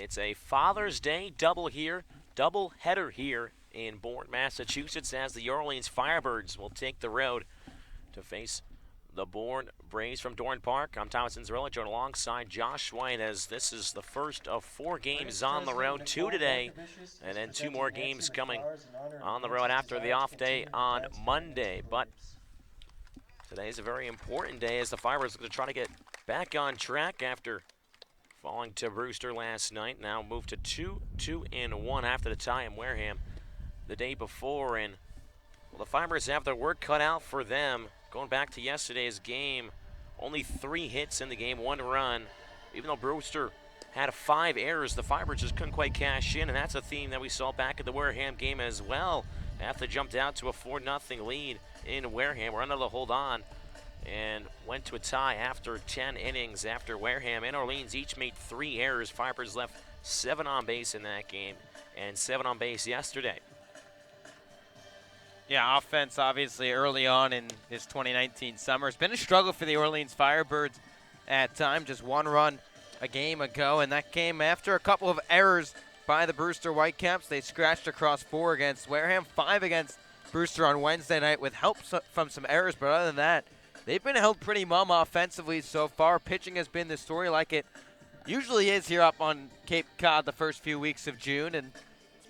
It's a Father's Day double header here in Bourne, Massachusetts, as the Orleans Firebirds will take the road to face the Bourne Braves from Dorn Park. I'm Thomas Inzarella, joined alongside Josh White, as this is the first of 4 games on the road, 2 today, and then 2 more games coming on the road after the off day on Monday. But today is a very important day, as the Firebirds are going to try to get back on track after falling to Brewster last night. Now moved to 2-1 after the tie in Wareham the day before. And well, the Firebirds have their work cut out for them. Going back to yesterday's game, only 3 hits in the game, 1 run. Even though Brewster had 5 errors, the Firebirds just couldn't quite cash in, and that's a theme that we saw back at the Wareham game as well. After they jumped out to a 4-0 lead in Wareham, we're unable to hold on and went to a tie after 10 innings, after Wareham and Orleans each made 3 errors. Firebirds left 7 on base in that game and 7 on base yesterday. Yeah, offense obviously early on in this 2019 summer. It's been a struggle for the Orleans Firebirds at times. Just 1 run a game ago, and that came after a couple of errors by the Brewster Whitecaps. They scratched across 4 against Wareham, 5 against Brewster on Wednesday night with help from some errors, but other than that, they've been held pretty mum offensively so far. Pitching has been the story, like it usually is here up on Cape Cod the first few weeks of June, and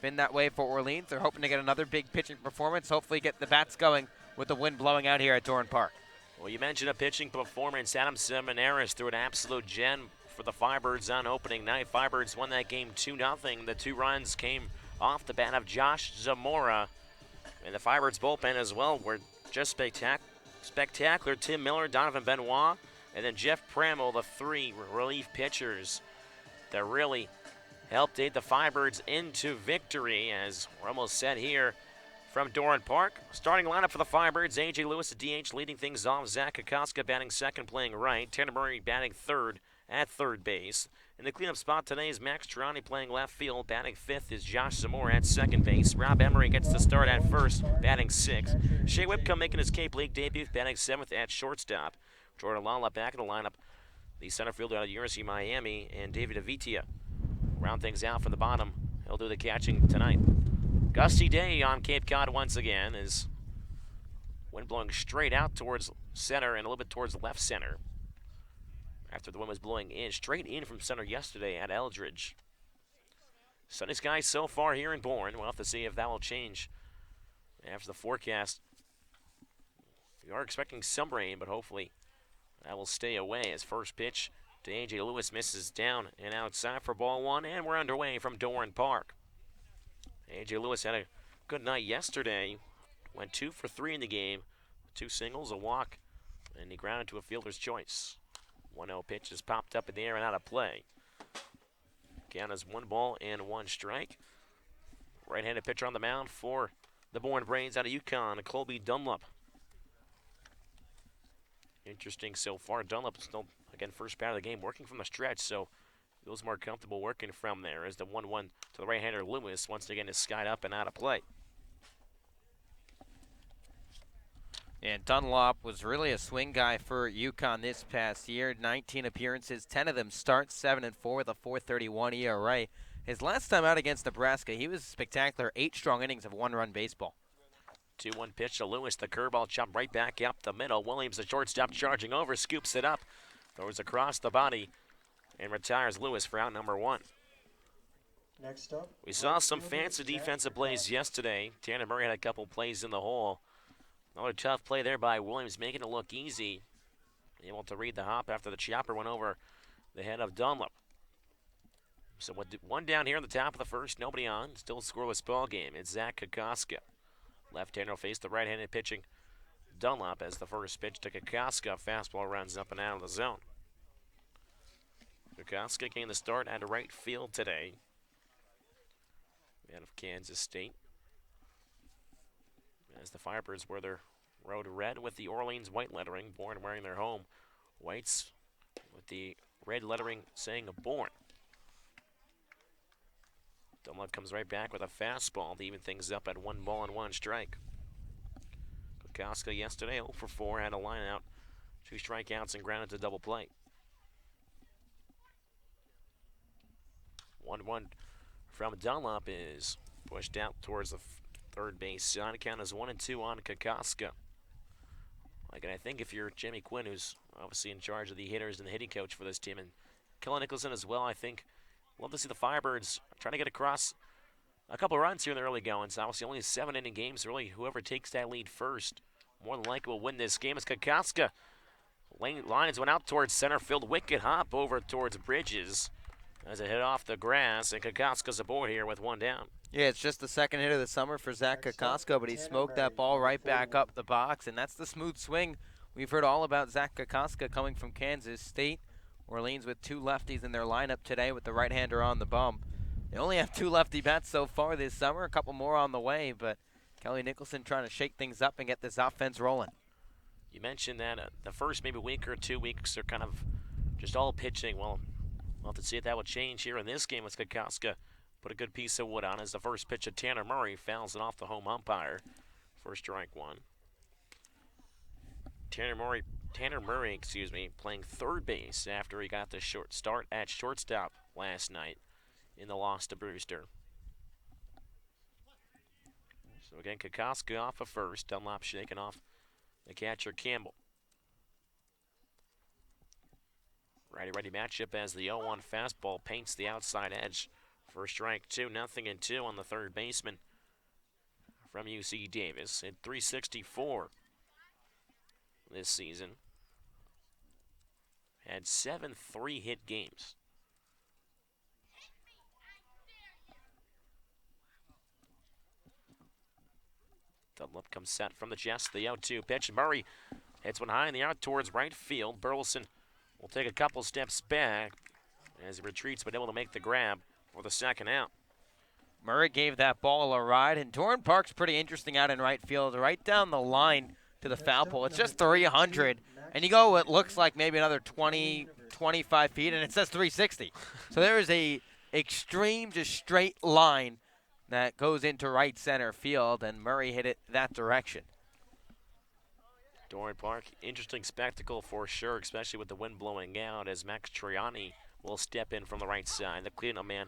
been that way for Orleans. They're hoping to get another big pitching performance, hopefully get the bats going with the wind blowing out here at Dorn Park. Well, you mentioned a pitching performance. Adam Seminaris threw an absolute gem for the Firebirds on opening night. Firebirds won that game 2-0. The 2 runs came off the bat of Josh Zamora. And the Firebirds bullpen as well were just spectacular. Tim Miller, Donovan Benoit, and then Jeff Pramel, the 3 relief pitchers that really helped aid the Firebirds into victory, as we're almost set here from Dorn Park. Starting lineup for the Firebirds: A.J. Lewis at DH leading things off. Zach Kokoska batting second, playing right. Tanner Murray batting third at third base. In the cleanup spot today is Max Trani playing left field. Batting fifth is Josh Zamora at second base. Rob Emery gets the start at first, batting sixth. Shea Whipcomb making his Cape League debut, batting seventh at shortstop. Jordan Lala back in the lineup, the center fielder out of University of Miami, and David Avitia round things out from the bottom. He'll do the catching tonight. Gusty day on Cape Cod once again, as wind blowing straight out towards center and a little bit towards left center, after the wind was blowing in straight in from center yesterday at Eldridge. Sunny skies so far here in Bourne. We'll have to see if that will change after the forecast. We are expecting some rain, but hopefully that will stay away, as first pitch to A.J. Lewis misses down and outside for ball 1, and we're underway from Dorn Park. A.J. Lewis had a good night yesterday. Went 2 for 3 in the game. 2 singles, a walk, and he grounded to a fielder's choice. 1-0 pitch is popped up in the air and out of play. Count as 1 ball and 1 strike. Right-handed pitcher on the mound for the Bourne Braves out of UConn, Colby Dunlop. Interesting so far. Dunlop still, again, first bat of the game, working from the stretch, so feels more comfortable working from there, as the 1-1 to the right-hander Lewis once again is skied up and out of play. And Dunlop was really a swing guy for UConn this past year. 19 appearances, 10 of them starts, 7-4 with a 4.31 ERA. His last time out against Nebraska, he was spectacular. 8 strong innings of 1-run baseball. 2-1 pitch to Lewis. The curveball chopped right back up the middle. Williams, the shortstop, charging over, scoops it up, throws across the body, and retires Lewis for out number 1. Next up, we saw some fancy defensive plays yesterday. Tanner Murray had a couple plays in the hole. Another tough play there by Williams, making it look easy. Able to read the hop after the chopper went over the head of Dunlop. So 1 down here in the top of the first, nobody on. Still scoreless ball game. It's Zach Kokoska. Left-hander will face the right-handed pitching Dunlop, as the first pitch to Kokoska. Fastball runs up and out of the zone. Kokoska getting the start at right field today, out of Kansas State, as the Firebirds wear their road red with the Orleans white lettering. Bourne wearing their home whites with the red lettering saying Bourne. Dunlop comes right back with a fastball to even things up at 1 ball and 1 strike. Kokoska yesterday 0 for 4, had a line out, 2 strikeouts, and grounded to double play. 1-1 from Dunlop is pushed out towards the third base side. Count is 1-2 on Kokoska. Like, and I think if you're Jimmy Quinn, who's obviously in charge of the hitters and the hitting coach for this team, and Kellen Nicholson as well, I think love to see the Firebirds trying to get across a couple runs here in the early goings. Obviously, only 7-inning games. Really, whoever takes that lead first, more than likely will win this game. As Kokoska lines went out towards center field. Wicked hop over towards Bridges as it hit off the grass, and Kokoska's aboard here with one down. Yeah, it's just the second hit of the summer for Zach Next up, Kokoska, but he smoked that ball right back up the box, and that's the smooth swing we've heard all about Zach Kokoska coming from Kansas State. Orleans with 2 lefties in their lineup today with the right-hander on the bump. They only have 2 lefty bats so far this summer, a couple more on the way, but Kelly Nicholson trying to shake things up and get this offense rolling. You mentioned that the first maybe week or 2 weeks are kind of just all pitching. Well, we'll have to see if that will change here in this game as Kokoska put a good piece of wood on as the first pitch of Tanner Murray fouls it off the home umpire for strike one. Tanner Murray, playing third base after he got the short start at shortstop last night in the loss to Brewster. So again, Kokoska off of first, Dunlop shaking off the catcher Campbell. Righty-righty matchup as the 0-1 fastball paints the outside edge for strike 2, 0-2 on the third baseman from UC Davis at .364 this season. Had 7 3-hit games. Dunlop comes set from the chest. The 0-2 pitch. Murray hits one high in the out towards right field. Burleson will take a couple steps back as he retreats, but able to make the grab for the second out. Murray gave that ball a ride, and Doran Park's pretty interesting out in right field, right down the line to the foul pole. It's just 300, and you go, it looks like maybe another 20, 25 feet, and it says 360. So there is a extreme, just straight line that goes into right center field, and Murray hit it that direction. Doran Park, interesting spectacle for sure, especially with the wind blowing out as Max Triani will step in from the right side, the cleanup man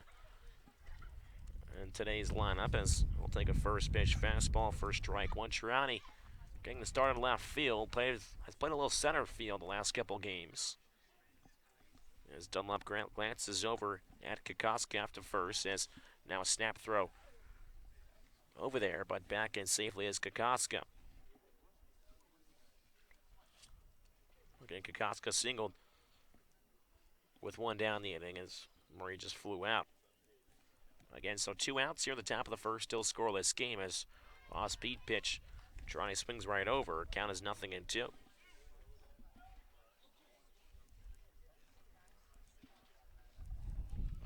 in today's lineup, as we'll take a first pitch fastball, first strike one. Triani getting the start in left field, has played a little center field the last couple games. As Dunlop glances over at Kokoska after first, as now a snap throw over there, but back in safely as Kokoska. Again, Kokoska singled with one down the inning as Murray just flew out. Again, so 2 outs here at the top of the first, still scoreless game as off-speed pitch. Trani swings right over. Count is 0-2.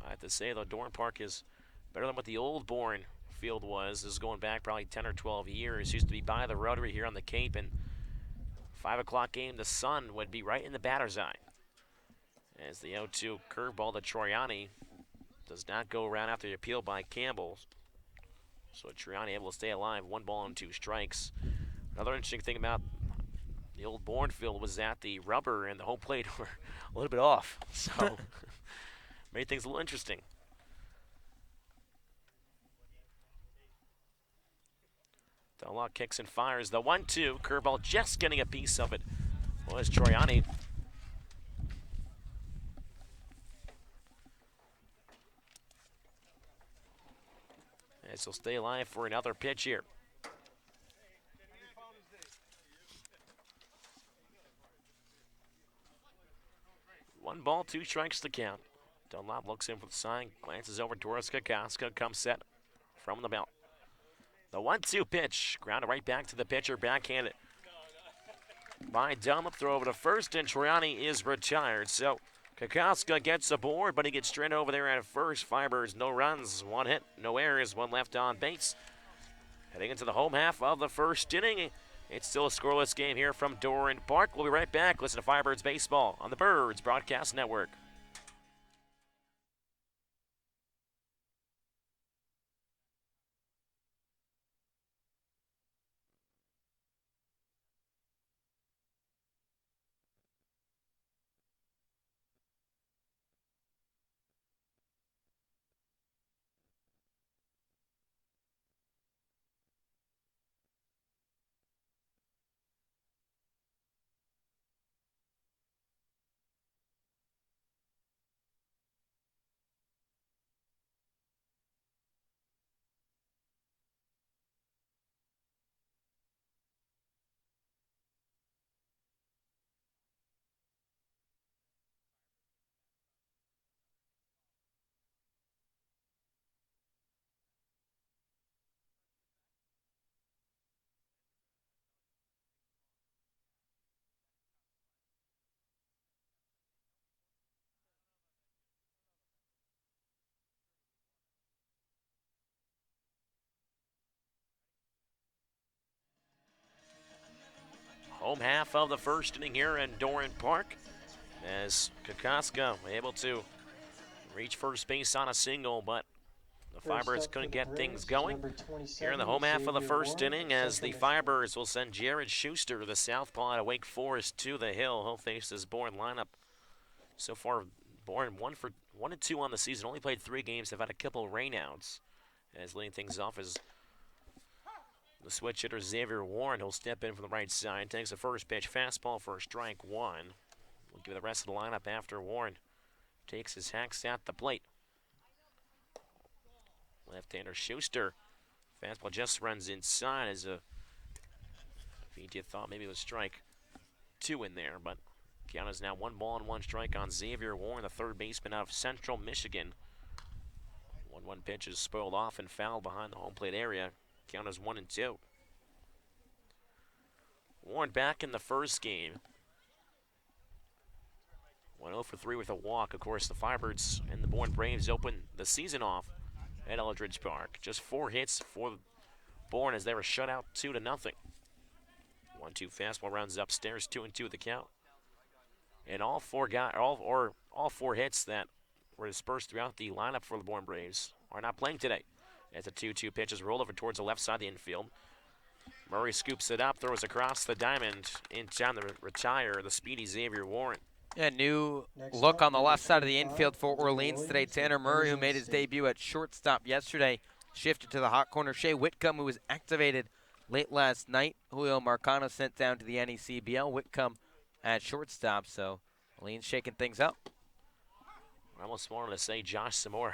I have to say, though, Doran Park is better than what the old Bourne field was. This is going back probably 10 or 12 years. Used to be by the rotary here on the Cape, and 5 o'clock game, the sun would be right in the batter's eye. As the 0-2 curveball to Troiani does not go around after the appeal by Campbell. So Triani able to stay alive, 1 ball and 2 strikes. Another interesting thing about the old Bourne field was that the rubber and the home plate were a little bit off. So made things a little interesting. Dunlop kicks and fires. The 1-2 curveball, just getting a piece of it was Troiani. As he'll stay alive for another pitch here. One ball, 2 strikes to count. Dunlop looks in for the sign, glances over towards Kokoska, comes set from the belt. The 1-2 pitch, grounded right back to the pitcher, backhanded by Dunlop. Throw over to first, and Troiani is retired. So Kokoska gets aboard, but he gets straight over there at first. Firebirds, no runs, 1 hit, no errors, 1 left on base. Heading into the home half of the first inning. It's still a scoreless game here from Doran Park. We'll be right back. Listen to Firebirds Baseball on the Birds Broadcast Network. home half of the first inning here in Bourne Park, as Kokoska able to reach first base on a single, but the Firebirds couldn't get things going here in the home half of the first inning, as the Firebirds will send Jared Schuster, the southpaw out of Wake Forest, to the hill. He'll face this Bourne lineup. So far, Bourne 1-2 on the season. Only played 3 games. They've had a couple rainouts. As leading things off is the switch hitter Xavier Warren. He'll step in from the right side. Takes the first pitch, fastball for strike 1. We'll give the rest of the lineup after Warren takes his hacks at the plate. Left-hander Schuster. Fastball just runs inside as a VT thought maybe it was strike 2 in there, but count is now 1-1 strike on Xavier Warren, the third baseman out of Central Michigan. 1-1 pitch is spoiled off and fouled behind the home plate area. Count is 1-2. Warren back in the first game. 1-0 for 3 with a walk. Of course, the Firebirds and the Bourne Braves open the season off at Eldridge Park. Just 4 hits for Bourne as they were shut out 2-0. 1-2 fastball runs upstairs, 2-2 the count. And all 4 hits that were dispersed throughout the lineup for the Bourne Braves are not playing today. As the 2-2 pitch is rolled over towards the left side of the infield. Murray scoops it up, throws across the diamond, in time to retire the speedy Xavier Warren. Yeah, new look on the left side of the infield for Orleans today. Tanner Murray, who made his debut at shortstop yesterday, shifted to the hot corner. Shea Whitcomb, who was activated late last night. Julio Marcano sent down to the NECBL. Whitcomb at shortstop, so Orleans shaking things up. I almost wanted to say Josh Zamora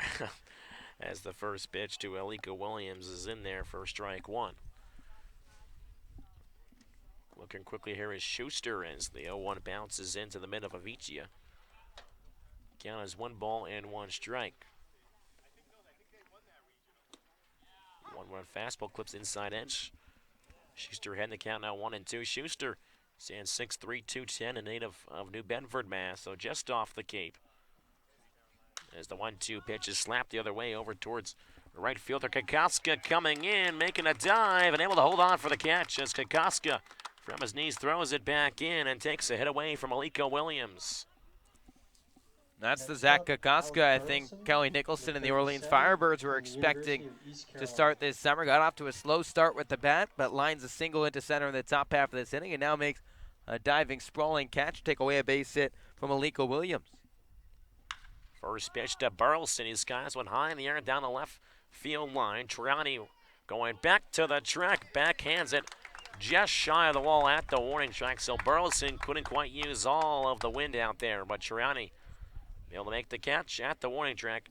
as the first pitch to Aliko Williams is in there for strike 1. Looking quickly here is Schuster as the 0-1 bounces into the mid of Avicii. Count is 1-1 strike. 1-1 fastball clips inside edge. Schuster heading the count now 1-2. Schuster stands 6'3", 210, and native of New Bedford, Mass. So just off the Cape. As the 1-2 pitch is slapped the other way over towards right fielder Kokoska coming in, making a dive, and able to hold on for the catch as Kokoska from his knees throws it back in and takes a hit away from Aliko Williams. That's the Zach Kokoska I think Kelly Nicholson and the Orleans Firebirds were expecting to start this summer. Got off to a slow start with the bat, but lines a single into center in the top half of this inning and now makes a diving, sprawling catch, take away a base hit from Aliko Williams. First pitch to Burleson. He skies one high in the air down the left field line. Triani going back to the track, backhands it just shy of the wall at the warning track. So Burleson couldn't quite use all of the wind out there, but Triani able to make the catch at the warning track.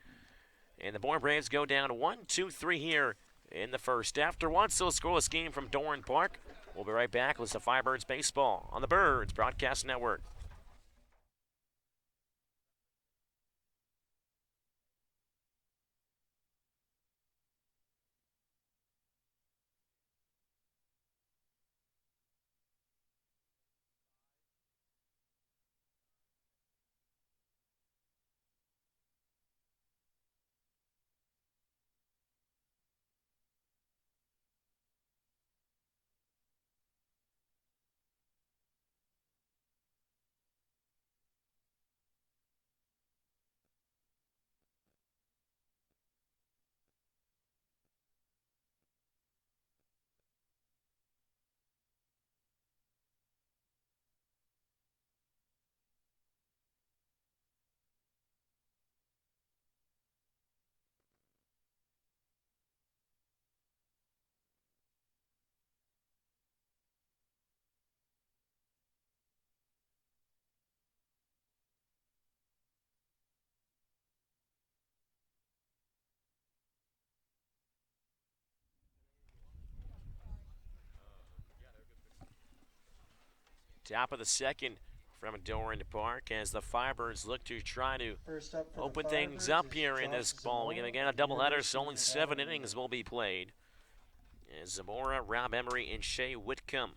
And the Bourne Braves go down 1-2-3 here in the first. After one still scoreless game from Bourne Park. We'll be right back with the Firebirds baseball on the Birds Broadcast Network. Top of the second from Bourne Park as the Firebirds look to try to open things up here in this ball game. Again, a doubleheader, so only 7 innings will be played. As Zamora, Rob Emery, and Shea Whitcomb,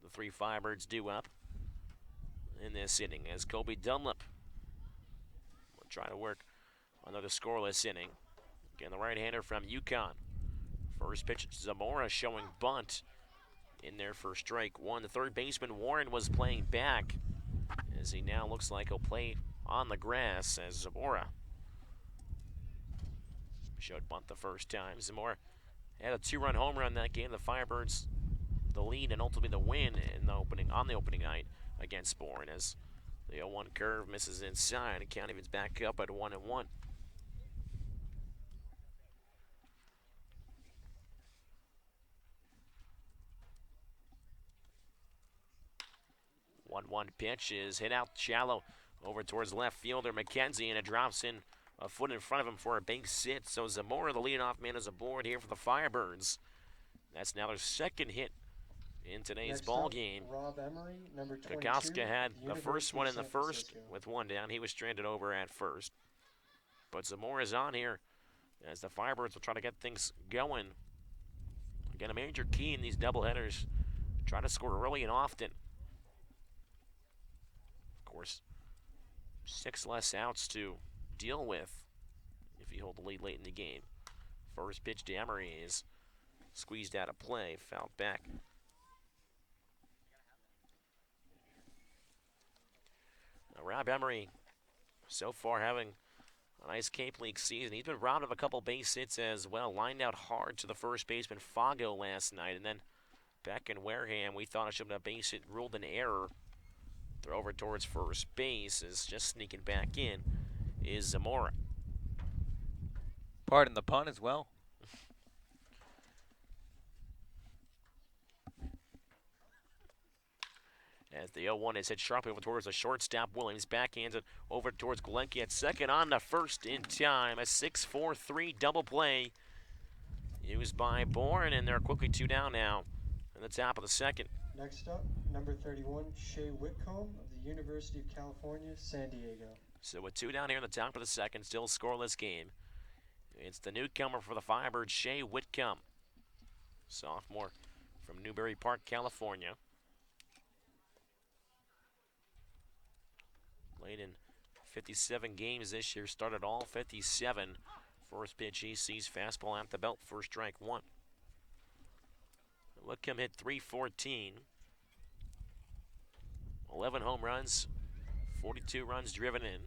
the 3 Firebirds do up in this inning as Kobe Dunlap will try to work another scoreless inning. Again, the right-hander from UConn. First pitch to Zamora showing bunt. in there for strike one. The third baseman, Warren, was playing back, as he now looks like he'll play on the grass as Zamora showed bunt the first time. Zamora had a 2-run home run that game. The Firebirds the lead and ultimately the win in the opening night against Bourne, as the 0-1 curve misses inside and count evens back up at 1-1. One pitch is hit out shallow over towards left fielder McKenzie, and it drops in a foot in front of him for a base hit. So Zamora, the leadoff man, is aboard here for the Firebirds. That's now their second hit in today's ball game. Rob Emery, number 22. Kokoska had the University first one in the of San first Francisco. with one down. He was stranded over at first. But Zamora's on here as the Firebirds will try to get things going. Again, a major key in these doubleheaders. Try to score early and often. Of course, 6 less outs to deal with if you hold the lead late in the game. First pitch to Emery is squeezed out of play, fouled back. Now, Rob Emery, so far having a nice Cape League season. He's been robbed of a couple base hits as well. Lined out hard to the first baseman Fago last night, and then back in Wareham, we thought it should have been a base hit ruled an error. Throw over towards first base is just sneaking back in is Zamora. Pardon the pun as well. As the 0-1 is hit sharply over towards the shortstop, Williams backhands it over towards Galenki at second on the first in time. A 6-4-3 double play used by Bourne, and they're quickly 2 down now in the top of the second. Next up, number 31, Shea Whitcomb of the University of California, San Diego. So with 2 down here in the top of the second, still a scoreless game. It's the newcomer for the Firebirds, Shea Whitcomb, sophomore from Newbury Park, California. Played in 57 games this year, started all 57. First pitch he sees fastball at the belt for strike one. Whitcomb hit .314. 11 home runs, 42 runs driven in.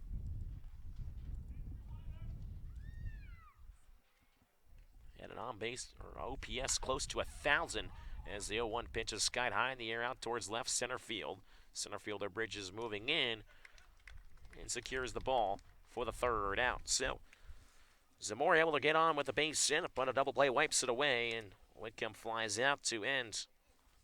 Had an on-base or OPS close to 1,000 as the 0-1 pitch is skied high in the air out towards left center field. Center fielder Bridges moving in and secures the ball for the third out. So Zamora able to get on with the base hit, but a double play wipes it away, and Whitcomb flies out to end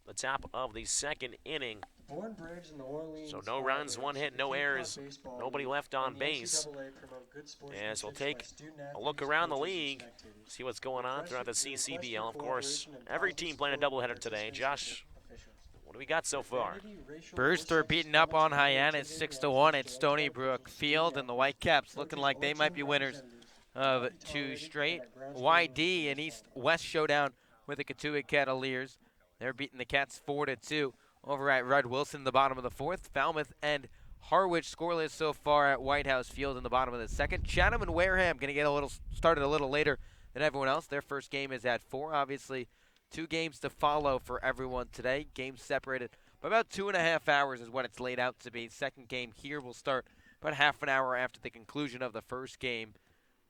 the top of the second inning. Bourne Braves in the Orleans So no runs, Firebirds, 1 hit, the no Cape Cod errors, Baseball nobody League, left on and the base. NCAA promote good As we'll sportsmanship take by student a look athletes, around the coaches, and league, spectators. see what's going on throughout the Request your CCBL. Of course, cooperation and every positive team playing a support doubleheader of today. participants Josh, and officials. what do we got so far? Identity, racial, Brewster or beating sex up on discrimination Hyannis activities 6-1 at against Stony LGBT Brook student Field, and the athletes. Whitecaps looking Coaches like they or might team be winners representatives of will not be 2 tolerated straight. at grounds YD below and the East-West showdown with the Cotuit Cavaliers. They're beating the Cats 4-2 over at Red Wilson in the bottom of the fourth. Falmouth and Harwich scoreless so far at White House Field in the bottom of the second. Chatham and Wareham going to get started a little later than everyone else. Their first game is at 4. Obviously, 2 games to follow for everyone today. Games separated by about 2.5 hours is what it's laid out to be. Second game here will start about half an hour after the conclusion of the first game.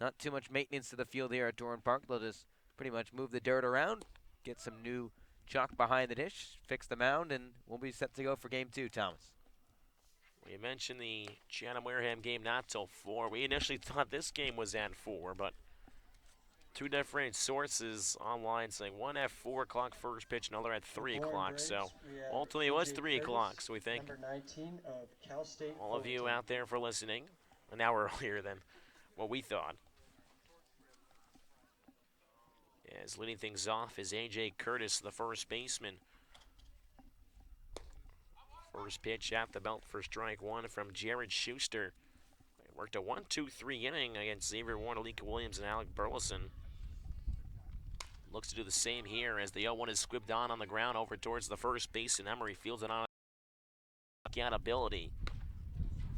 Not too much maintenance to the field here at Doran Park. They'll just pretty much move the dirt around, get some new chalk behind the dish, fix the mound, and we'll be set to go for game 2, Thomas. We mentioned the Chatham-Wareham game not till 4. We initially thought this game was at 4, but 2 different sources online saying one at 4 o'clock first pitch, another at 3 Bourne o'clock. Braves, So we have ultimately it was AJ 3 Curtis, o'clock. So we thank number 19 of Cal State all of you Fullerton. out there for listening an hour earlier than what we thought. As leading things off is A.J. Curtis, the first baseman. First pitch at the belt for strike one from Jared Schuster. They worked a 1-2-3 inning against Xavier Warren, Alika Williams, and Alec Burleson. Looks to do the same here as the 0-1 is squibbed on the ground over towards the first base, and Emery fields it on accountability.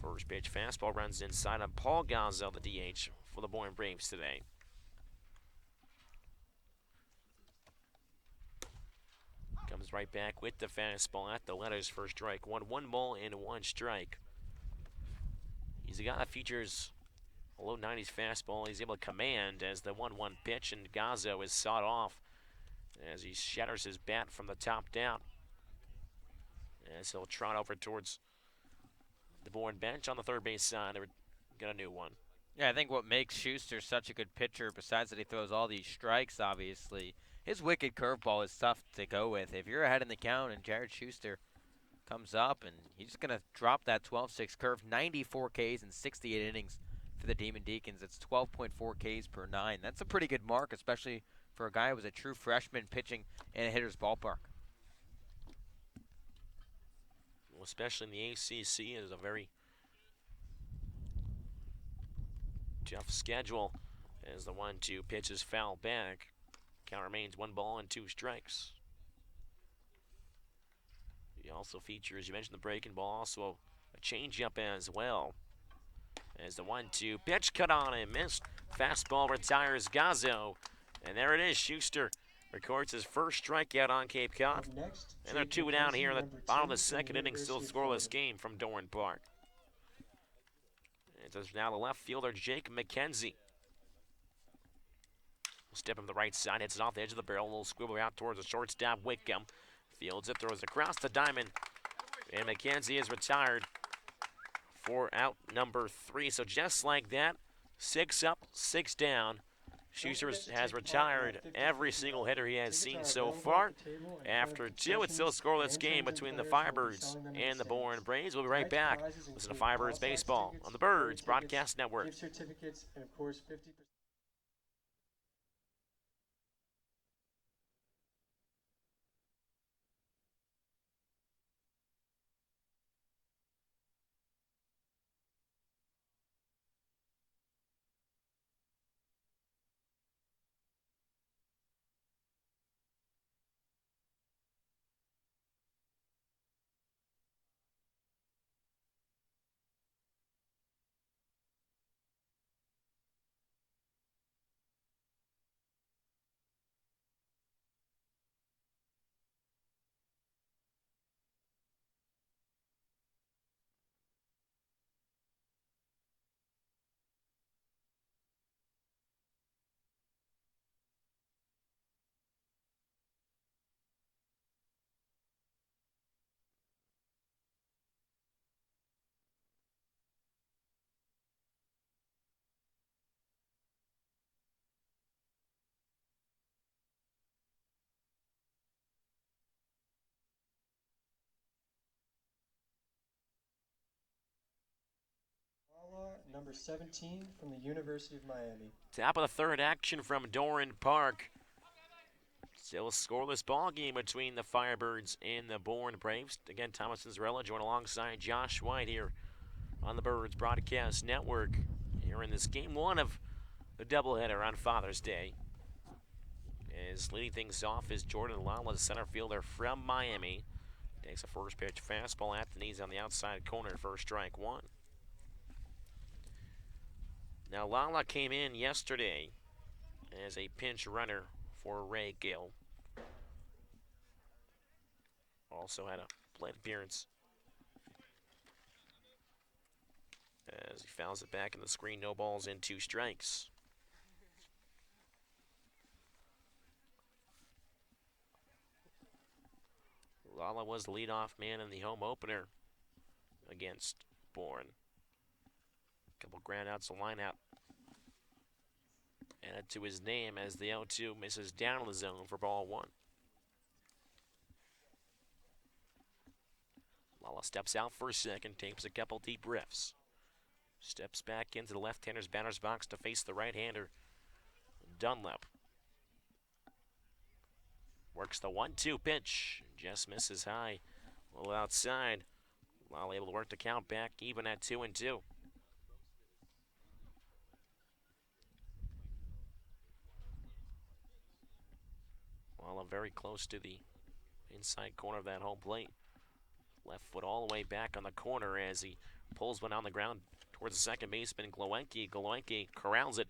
First pitch fastball runs inside on Paul Gazzo, the DH for the Bourne Braves today. Comes Goes right back with the fastball at the letters for strike one. 1 ball and 1 strike. He's a guy that features a low 90s fastball. He's able to command as the 1-1 pitch, and Gazzo is sawed off as he shatters his bat from the top down. As he'll trot over towards the Bourne bench on the third base side. They got a new one. Yeah, I think what makes Schuster such a good pitcher, besides that he throws all these strikes, obviously, his wicked curveball is tough to go with. If you're ahead in the count and Jared Schuster comes up and he's going to drop that 12-6 curve, 94 Ks in 68 innings for the Demon Deacons. It's 12.4 Ks per 9. That's a pretty good mark, especially for a guy who was a true freshman pitching in a hitter's ballpark. Well, especially in the ACC, is a very tough schedule as the 1-2 pitch is fouled back. Count remains 1 ball and 2 strikes. He also features, you mentioned the breaking ball, also a changeup as well. As the 1-2 pitch cut on and missed. Fastball retires Gazzo. And there it is. Schuster records his first strikeout on Cape Cod. And they're 2 down here in the bottom of the second inning, still scoreless game from Doran Park. It is now the left fielder, Jake McKenzie. Step him to the right side, hits it off the edge of the barrel, a little squibble out towards the shortstop, Wickham. Fields it, throws across the diamond, and McKenzie is retired for out number 3. So just like that, 6 up, 6 down. Schuster has retired every single hitter he has seen so far. After 2, it's still a scoreless game between the Firebirds and the Bourne Braves. We'll be right back. Listen to Firebirds Baseball on the Birds Broadcast Network. Gift certificates, and of course 50%. Number 17 from the University of Miami. Top of the third action from Doran Park. Still a scoreless ball game between the Firebirds and the Bourne Braves. Again, Thomas Cinderella joined alongside Josh White here on the Birds Broadcast Network. Here in this game 1 of the doubleheader on Father's Day. As leading things off is Jordan Lala, the center fielder from Miami. Takes a first pitch fastball at the knees on the outside corner for strike 1. Now, Lala came in yesterday as a pinch runner for Ray Gill. Also had a plate appearance as he fouls it back in the screen. No balls and 2 strikes. Lala was the leadoff man in the home opener against Bourne. Couple groundouts, a line out added to his name as the 0-2 misses down in the zone for ball 1. Lala steps out for a second, takes a couple deep breaths. Steps back into the left-hander's batter's box to face the right-hander, Dunlap. Works the 1-2 pitch, just misses high, a little outside. Lala able to work the count back even at 2-2. Lala very close to the inside corner of that home plate. Left foot all the way back on the corner as he pulls one on the ground towards the second baseman, Glowenke. Glowenke corrals it,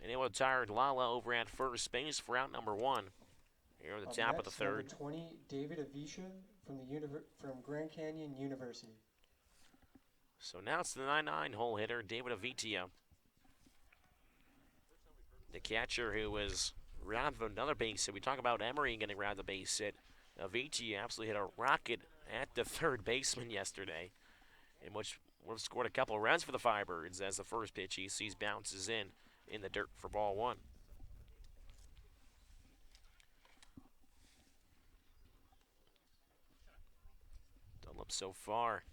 and it will retire Lala over at first base for out number 1. here at the Up top of the next, number third. 20, David Avisha from Grand Canyon University. So now it's the 9-9 hole hitter, David Avitia. The catcher who was robbed of another base hit. We talk about Emery getting robbed the base hit. Avitia absolutely hit a rocket at the third baseman yesterday, in which would have scored a couple runs for the Firebirds as the first pitch he sees bounces in the dirt for ball one. Dunlop so far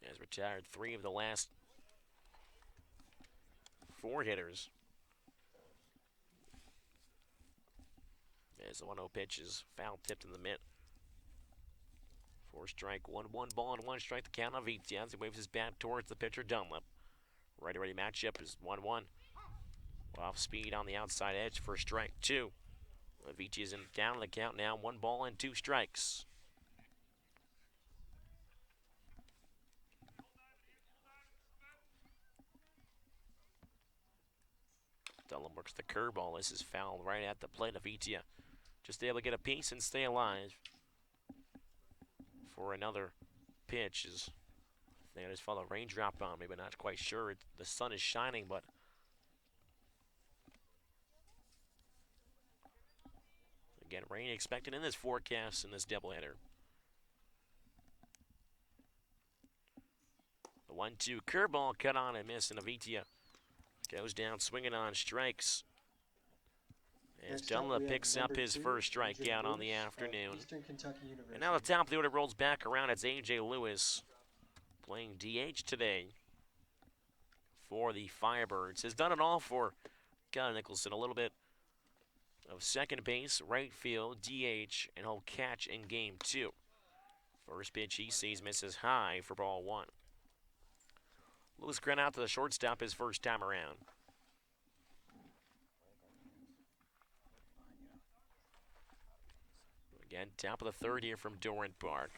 has retired 3 of the last 4 hitters. As the 1-0 pitch is foul tipped in the mitt. 4 strike, 1 ball and 1 strike. The count on Vitia as he waves his bat towards the pitcher Dunlop. Righty-righty matchup is 1-1. Off speed on the outside edge for strike 2. Vitia is down in the count now. 1 ball and 2 strikes. Dunlop works the curveball. This is foul right at the plate of Vitia. Just able to get a piece and stay alive for another pitch. I just felt a raindrop on me, but not quite sure. The sun is shining, but again, rain expected in this forecast in this doubleheader. The 1-2 curveball cut on and missed, and Avitia goes down swinging on strikes. As Dunlop picks up his first strikeout on the afternoon. And now the top of the order rolls back around. It's A.J. Lewis playing DH today for the Firebirds. Has done it all for Kyle Nicholson. A little bit of second base, right field, DH, and he'll catch in game 2. First pitch he sees misses high for ball 1. Lewis ground out to the shortstop his first time around. Again, top of the third here from Dorrance Park.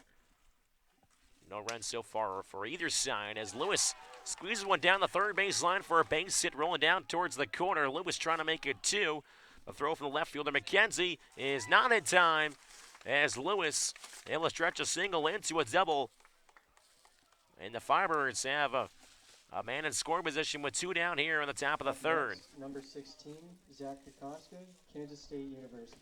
No runs so far for either side as Lewis squeezes one down the third base line for a base hit rolling down towards the corner. Lewis trying to make it 2. A throw from the left fielder McKenzie is not in time as Lewis able to stretch a single into a double. And the Firebirds have a man in scoring position with 2 down here on the top of the third. Next, number 16, Zach Kokoska, Kansas State University.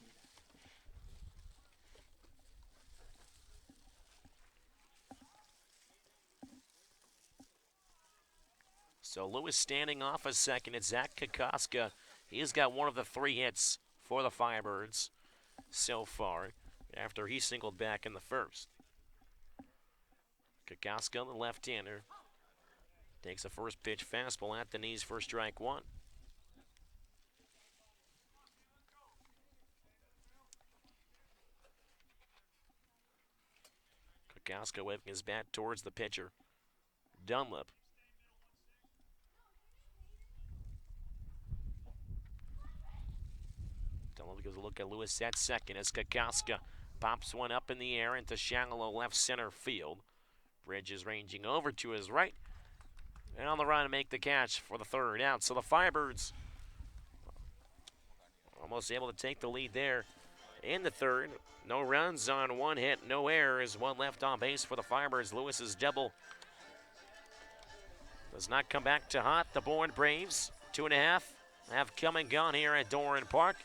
So Lewis standing off a second. It's Zach Kokoska. He's got one of the 3 hits for the Firebirds so far after he singled back in the first. Kokoska, the left-hander, takes a first pitch fastball at the knees for strike 1. Kokoska waving his bat towards the pitcher, Dunlop. Dunlop gives a look at Lewis at second as Kokoska pops one up in the air into shallow left center field. Bridge is ranging over to his right and on the run to make the catch for the third out. So the Firebirds almost able to take the lead there in the third. No runs on 1 hit, no errors, 1 left on base for the Firebirds. Lewis's double does not come back to haunt the Bourne Braves. 2.5 have come and gone here at Dorrance Park.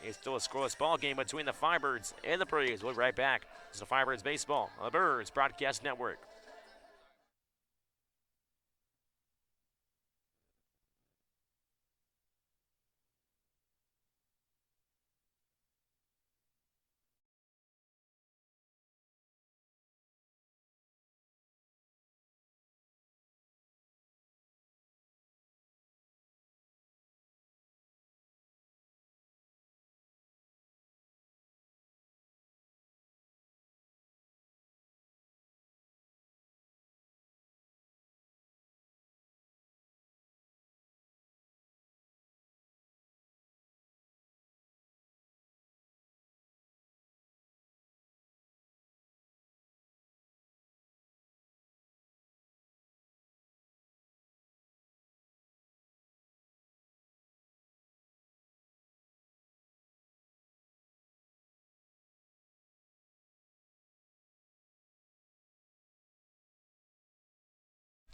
It's still a scoreless ball game between the Firebirds and the Braves. We'll be right back. This is the Firebirds Baseball on the Birds Broadcast Network.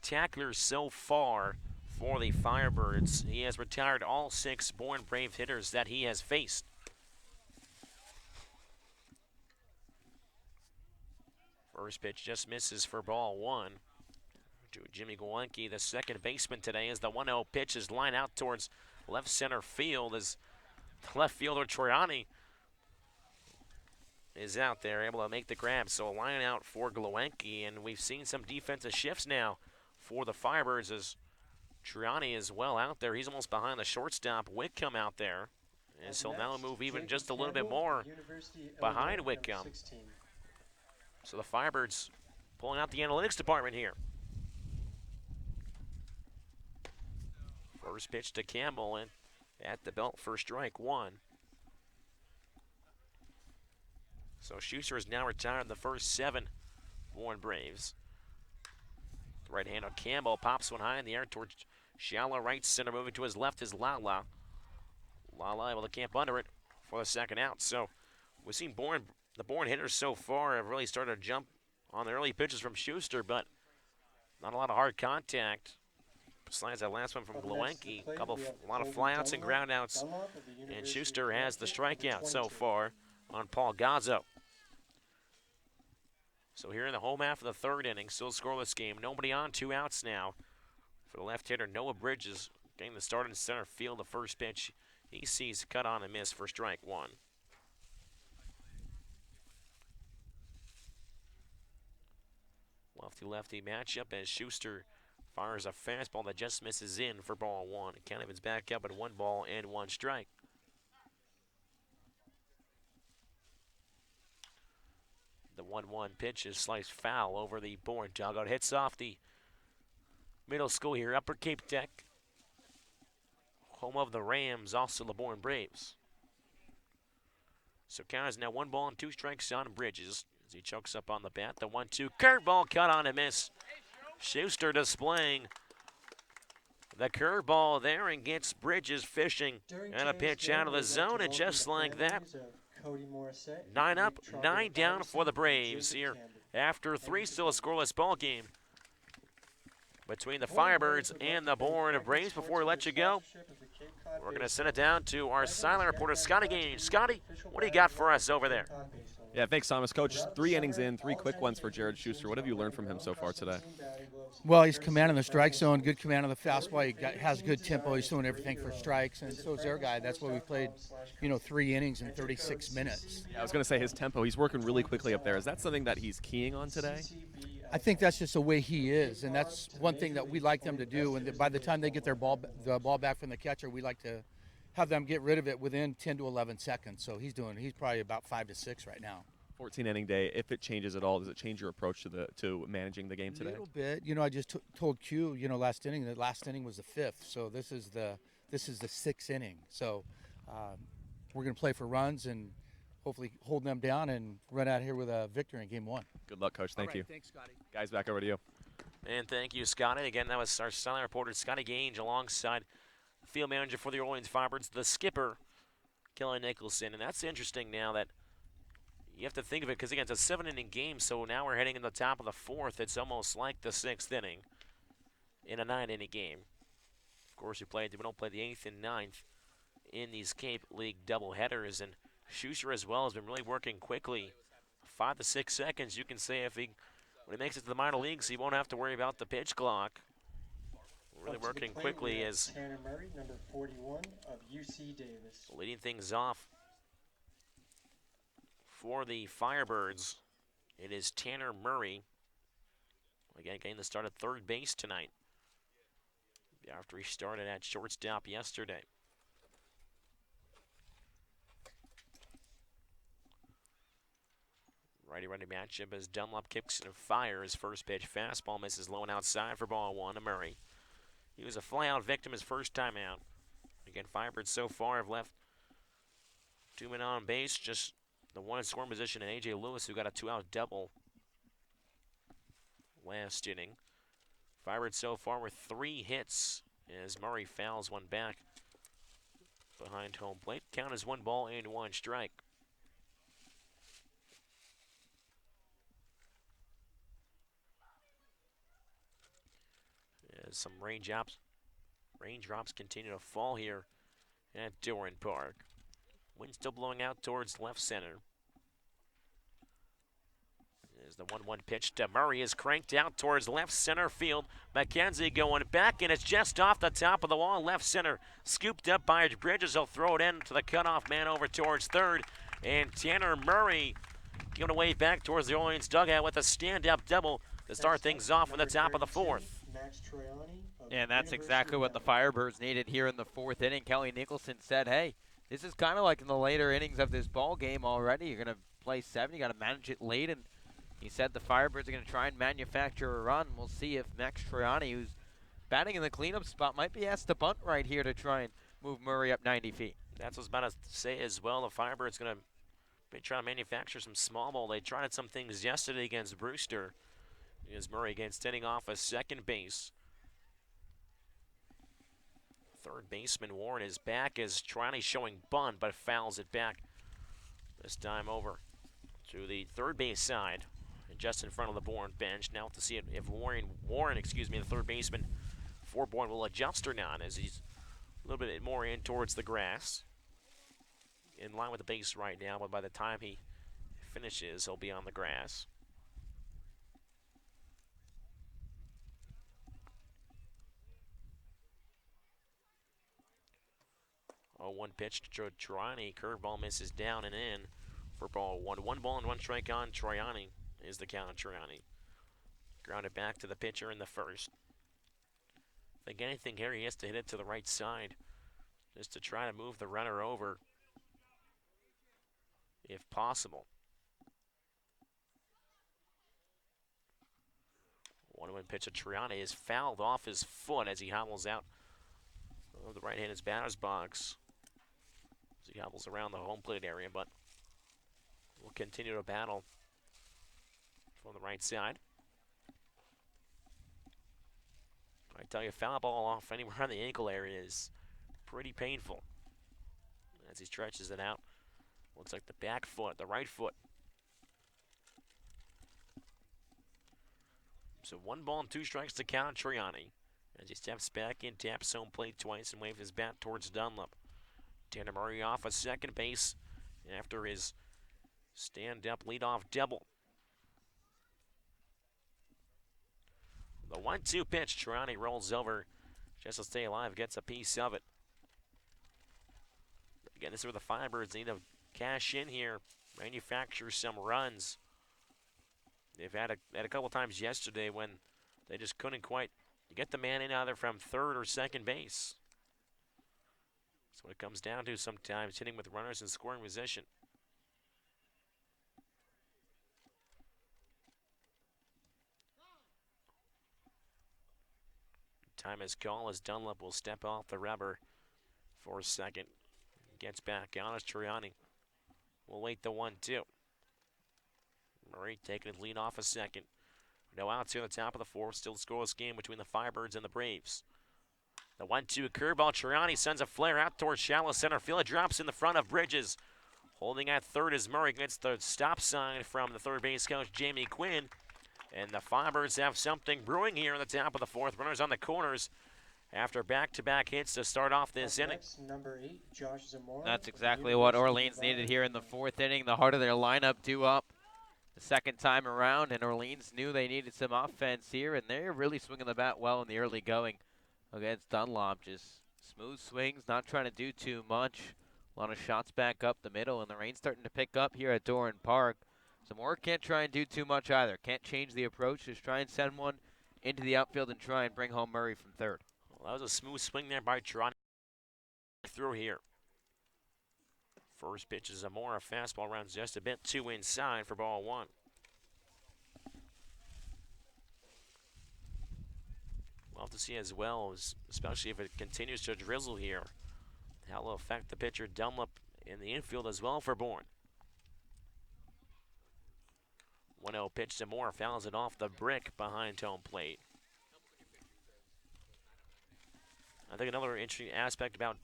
spectacular so far for the Firebirds. He has retired all 6 Bourne Brave hitters that he has faced. First pitch just misses for ball 1. To Jimmy Gawinski, the second baseman today, as the 1-0 pitch is lined out towards left center field as left fielder Troiani is out there able to make the grab. So a line out for Gawinski, and we've seen some defensive shifts now for the Firebirds as Troiani is well out there. He's almost behind the shortstop. Whitcomb out there. And so now move even just a little bit more behind Whitcomb. So the Firebirds pulling out the analytics department here. First pitch to Campbell and at the belt for strike 1. So Schuster has now retired the first 7 Bourne Braves. Right hand on Campbell, pops one high in the air towards shallow right center. Moving to his left is Lala. Lala able to camp under it for the second out. So we've seen the Bourne hitters so far have really started to jump on the early pitches from Schuster, but not a lot of hard contact. Besides that last one from Gawinski, a lot of flyouts and groundouts, and Schuster has the strikeout so far on Paul Gazzo. So here in the home half of the third inning, still scoreless game. Nobody on, 2 outs now. For the left hitter, Noah Bridges getting the start in center field. The first pitch he sees cut on and miss for strike 1. Lefty-lefty matchup as Schuster fires a fastball that just misses in for ball 1. Canavan's back up at 1 ball and 1 strike. The 1-1 pitch is sliced foul over the Bourne dugout. Hits off the middle school here, Upper Cape Deck. Home of the Rams, also the Bourne Braves. So count is now 1 ball and 2 strikes on Bridges as he chokes up on the bat. The 1-2 curveball cut on and miss. Schuster displaying the curveball there and gets Bridges fishing and a pitch out of the zone, and just like that, 9 up, 9 down for the Braves here after 3, still a scoreless ball game between the Firebirds and the Bourne Braves. Before we let you go, we're going to send it down to our silent reporter, Scotty Gage. Scotty, what do you got for us over there? Yeah, thanks, Thomas. Coach, 3 innings in, 3 quick ones for Jared Schuster. What have you learned from him so far today? Well, he's commanding the strike zone, good command of the fastball. He has good tempo. He's doing everything for strikes, and so is their guy. That's why we played, 3 innings in 36 minutes. Yeah, I was going to say his tempo. He's working really quickly up there. Is that something that he's keying on today? I think that's just the way he is, and that's one thing that we like them to do. And by the time they get the ball back from the catcher, we like to have them get rid of it within 10 to 11 seconds. So he's probably about 5 to 6 right now. 14-inning day. If it changes at all, does it change your approach to managing the game today? A little bit. I just told Q, last inning. The last inning was the 5th, so this is the 6th inning. So we're going to play for runs and hopefully hold them down and run out here with a victory in Game 1. Good luck, Coach. Thank you. Thanks, Scotty. Guys, back over to you. And thank you, Scotty. Again, that was our silent reporter, Scotty Gage, alongside field manager for the Orleans Firebirds, the skipper, Kelly Nicholson. And that's interesting now that you have to think of it, because again, it's a 7-inning game, so now we're heading in the top of the 4th. It's almost like the 6th inning in a 9-inning game. Of course, we don't play the 8th and 9th in these Cape League doubleheaders, and Schuster as well has been really working quickly. 5 to 6 seconds, you can say, when he makes it to the minor leagues, he won't have to worry about the pitch clock. Really working quickly as Tanner Murray, number 41 of UC Davis. Leading things off for the Firebirds, it is Tanner Murray. Again, getting the start at third base tonight after he started at shortstop yesterday. Righty-righty matchup as Dunlop kicks and fires. First pitch fastball misses low and outside for ball 1 to Murray. He was a fly-out victim his first time out. Again, Firebirds so far have left 2 men on base, just the one in scoring position, and A.J. Lewis, who got a 2-out double last inning. Firebirds so far with 3 hits as Murray fouls one back behind home plate. Count is 1 ball and 1 strike. As some raindrops continue to fall here at Bourne Park. Wind still blowing out towards left center. There's the 1-1 pitch to Murray, is cranked out towards left center field. McKenzie going back, and it's just off the top of the wall, left center. Scooped up by Bridges. He'll throw it in to the cutoff man over towards third. And Tanner Murray giving away back towards the Orleans dugout with a stand-up double to start things off in the top of the fourth. And that's exactly what the Firebirds needed here in the fourth inning. Kelly Nicholson said, hey, this is kind of like in the later innings of this ball game already. You're going to play 7, you got to manage it late, and he said the Firebirds are going to try and manufacture a run. We'll see if Max Troiani, who's batting in the cleanup spot, might be asked to bunt right here to try and move Murray up 90 feet. That's what I was about to say as well. The Firebirds going to be trying to manufacture some small ball. They tried some things yesterday against Brewster. As Murray again standing off a second base. Third baseman Warren is back as Troiani showing bunt, but fouls it back. This time over to the third base side, just in front of the Bourne bench. Now to see if Warren, the third baseman for Bourne, will adjust or not, as he's a little bit more in towards the grass. In line with the base right now, but by the time he finishes, he'll be on the grass. 0-1 pitch to Troiani. Curveball misses down and in for ball one. 1 ball and 1 strike on Troiani is the count. Troiani grounded back to the pitcher in the first. I think anything here, he has to hit it to the right side just to try to move the runner over if possible. 1-1 pitch to Troiani is fouled off his foot as he hobbles out of the right-handed batter's box. As he hobbles around the home plate area, but will continue to battle from the right side. I tell you, foul ball off anywhere on the ankle area is pretty painful. As he stretches it out, looks like the back foot, the right foot. So 1 ball and 2 strikes to count on Troiani as he steps back in, taps home plate twice, and waves his bat towards Dunlap. Tanner Murray off a second base after his stand-up leadoff double. The 1-2 pitch, Troiani rolls over just to stay alive, gets a piece of it. Again, this is where the Firebirds need to cash in here, manufacture some runs. They've had a couple times yesterday when they just couldn't quite get the man in either from third or second base. That's what it comes down to sometimes, hitting with runners in scoring position. Time is called as Dunlap will step off the rubber for a second. Gets back on as Troiani will wait the 1-2. Murray taking his lead off a second. No outs here at the top of the fourth. Still scoreless game between the Firebirds and the Braves. The 1-2 curveball. Troiani sends a flare out towards shallow center field. It drops in the front of Bridges. Holding at third as Murray gets the stop sign from the third base coach, Jamie Quinn. And the Firebirds have something brewing here in the top of the fourth. Runners on the corners after back-to-back hits to start off this inning. Number 8, Josh Zamora. That's exactly what Orleans needed here in the fourth inning. The heart of their lineup due up the second time around, and Orleans knew they needed some offense here, and they're really swinging the bat well in the early going against Dunlop. Just smooth swings, not trying to do too much. A lot of shots back up the middle, and the rain's starting to pick up here at Bourne Park. Zamora can't try and do too much either. Can't change the approach. Just try and send one into the outfield and try and bring home Murray from third. Well, that was a smooth swing there by Troiani. Through here. First pitch is Zamora. Fastball runs just a bit too inside for ball 1. We'll have to see as well, especially if it continues to drizzle here, how will affect the pitcher Dunlap in the infield as well for Bourne. 1-0 pitch to Moore, fouls it off the brick behind home plate. I think another interesting aspect about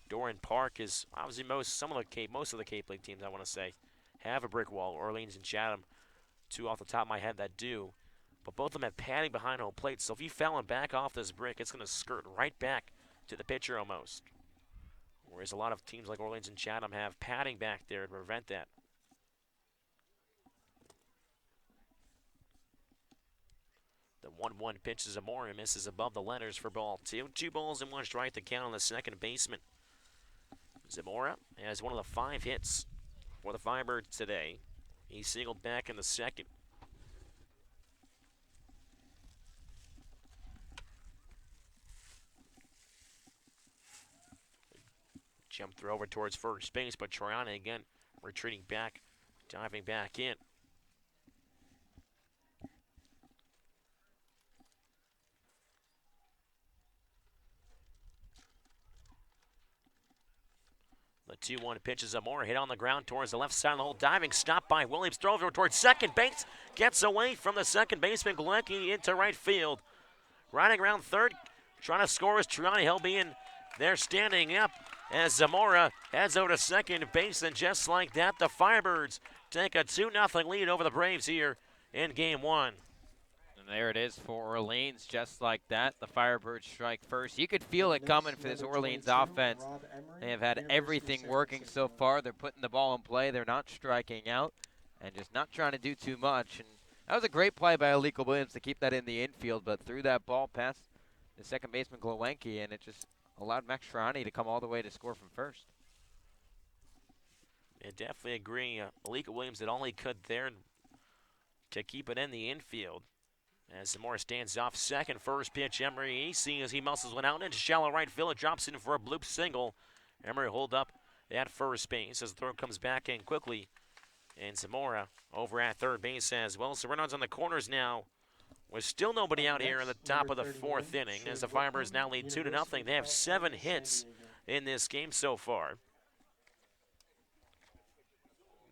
Bourne Park is obviously most of the Cape League teams, I want to say, have a brick wall. Orleans and Chatham, 2 off the top of my head that do. but both of them have padding behind home plate. So if you foul him back off this brick, it's going to skirt right back to the pitcher almost. Whereas a lot of teams like Orleans and Chatham have padding back there to prevent that. The 1-1 pitch to Zamora misses above the letters for ball two. 2 balls and 1 strike to count on the second baseman. Zamora has one of the 5 hits for the Firebirds today. He singled back in the second. Jump throw over towards first base, but Troiani again retreating back, diving back in. The 2-1 pitch is Zamora, hit on the ground towards the left side of the hole, diving, stopped by Williams, throws over towards second base, gets away from the second baseman, Galecki into right field. Riding around third, trying to score is Triani. He'll be in there standing up as Zamora heads over to second base, and just like that, the Firebirds take a 2-0 lead over the Braves here in Game 1. And there it is for Orleans, just like that. The Firebirds strike first. You could feel it coming for this Orleans offense. They have had everything working so far. They're putting the ball in play. They're not striking out and just not trying to do too much. And that was a great play by Alika Williams to keep that in the infield, but threw that ball past the second baseman Glowenke, and it just allowed Max Trani to come all the way to score from first. I definitely agree. Alika Williams did all he could there to keep it in the infield. As Zamora stands off second, first pitch, Emery Easy as he muscles one out into shallow right field. It drops in for a bloop single. Emery hold up at first base as the throw comes back in quickly. And Zamora over at third base as well. So runners on the corners now. With still nobody out here in the top of the 4th inning as the Firebirds now lead 2-0. They have 7 hits in this game so far.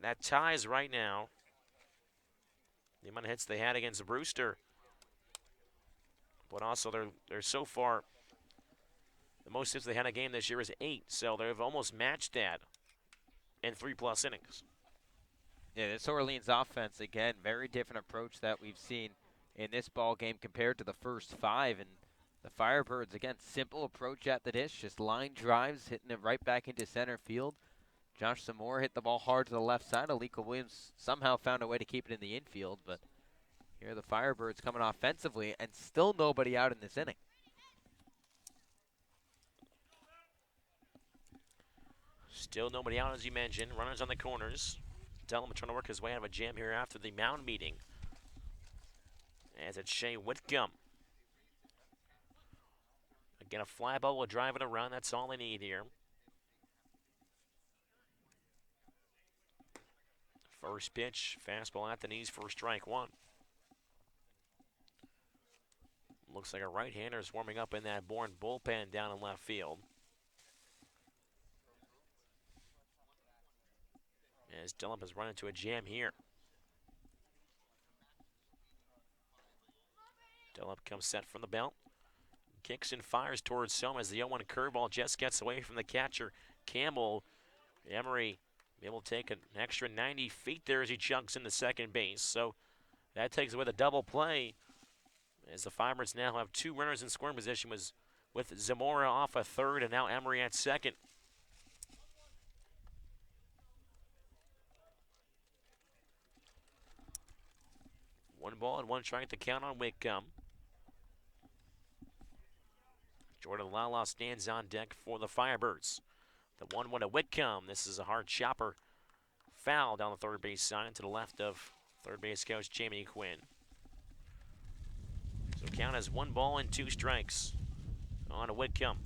That ties right now the amount of hits they had against Brewster. But also they're so far, the most hits they had in a game this year is 8. So they've almost matched that in 3+ innings. Yeah, this Orleans offense, again, very different approach that we've seen in this ball game compared to the first 5. And the Firebirds, again, simple approach at the dish, just line drives, hitting it right back into center field. Josh Zamora hit the ball hard to the left side. Alika Williams somehow found a way to keep it in the infield, but here are the Firebirds coming offensively, and still nobody out in this inning. Still nobody out, as you mentioned. Runners on the corners. Delman trying to work his way out of a jam here after the mound meeting. As it's Shea Whitcomb. Again, a fly ball will drive it around. That's all they need here. First pitch, fastball at the knees for strike 1. Looks like a right-hander is warming up in that Bourne bullpen down in left field. As Dillon has run into a jam here. Dillon comes set from the belt. Kicks and fires towards home as the 0-1 curveball just gets away from the catcher, Campbell. Emery able to take an extra 90 feet there as he chunks into second base. So that takes away the double play. As the Firebirds now have 2 runners in scoring position with Zamora off a third and now Emery at second. One ball and 1 strike to count on Whitcomb. Jordan Lala stands on deck for the Firebirds. The 1-1 to Whitcomb. This is a hard chopper. Foul down the third base side to the left of third base coach Jamie Quinn. So count as 1 ball and 2 strikes on a Whitcomb.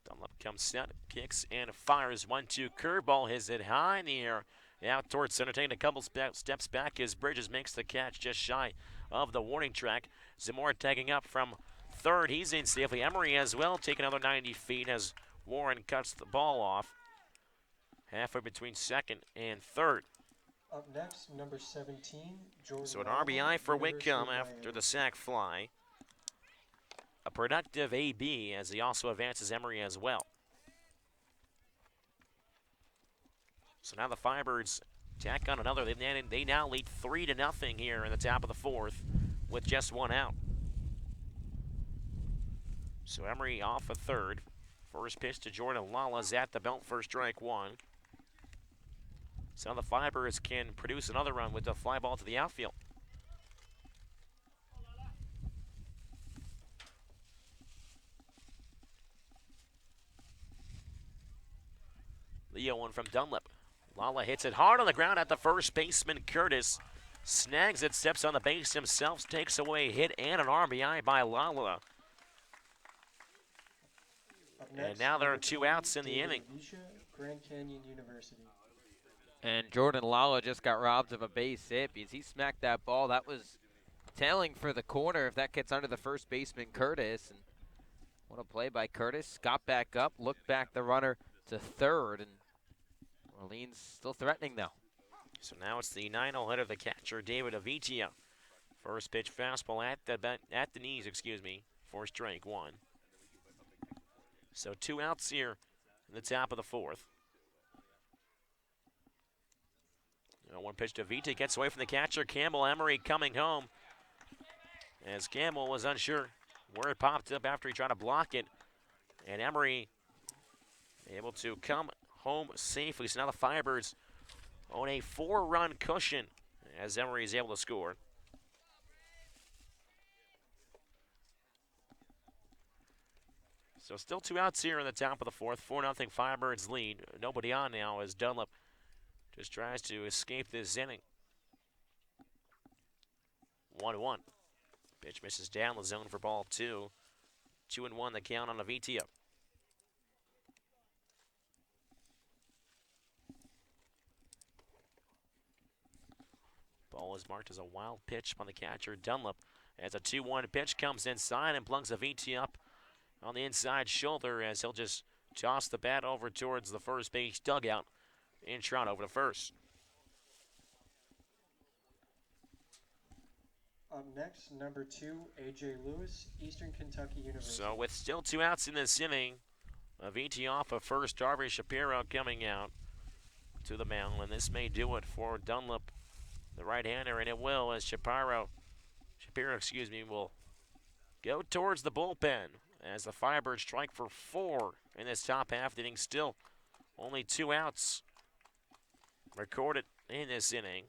Dunlap comes set, kicks and fires 1-2 curveball. Hits it high in the air, out towards center, taking a couple steps back as Bridges makes the catch just shy of the warning track. Zamora tagging up from third. He's in safely. Emery as well, taking another 90 feet as Warren cuts the ball off halfway between second and third. Up next, number 17, Jordan. So an Lala, RBI for University of Whitcomb after Miami. the sac fly. A productive AB as he also advances Emory as well. So now the Firebirds tack on another. They now lead 3-0 here in the top of the fourth with just one out. So Emory off a third. First pitch to Jordan Lala's at the belt for strike one. So the Firebirds can produce another run with the fly ball to the outfield. The 0-1 from Dunlap. Lala hits it hard on the ground at the first baseman. Curtis snags it, steps on the base himself, takes away a hit and an RBI by Lala. Up And next, now there are number 2 20, outs in the David inning. Avisha, Grand Canyon University. And Jordan Lala just got robbed of a base hit because he smacked that ball. That was tailing for the corner if that gets under the first baseman, Curtis. And what a play by Curtis. Got back up, looked back the runner to third, and Orleans still threatening though. So now it's the 9-0 hitter, the catcher, David Avitia. First pitch fastball at the knees, for strike one. So 2 outs here in the top of the fourth. One pitch to Vita, gets away from the catcher. Campbell Emery coming home. As Campbell was unsure where it popped up after he tried to block it. And Emery able to come home safely. So now the Firebirds on a 4-run cushion as Emery is able to score. So still 2 outs here in the top of the fourth. 4-0 Firebirds lead. Nobody on now as Dunlap just tries to escape this inning. 1-1. Pitch misses down the zone for ball 2. 2-1 the count on Avitia. Ball is marked as a wild pitch by the catcher Dunlap as a 2-1 pitch comes inside and plunks Avitia up on the inside shoulder as he'll just toss the bat over towards the first base dugout and trot over to first. Up next, number 2, A.J. Lewis, Eastern Kentucky University. So with still 2 outs in this inning, Avitia off of first, Darby Shapiro coming out to the mound, and this may do it for Dunlap, the right-hander, and it will as Shapiro, will go towards the bullpen as the Firebirds strike for 4 in this top half of the inning. Still only 2 outs recorded in this inning.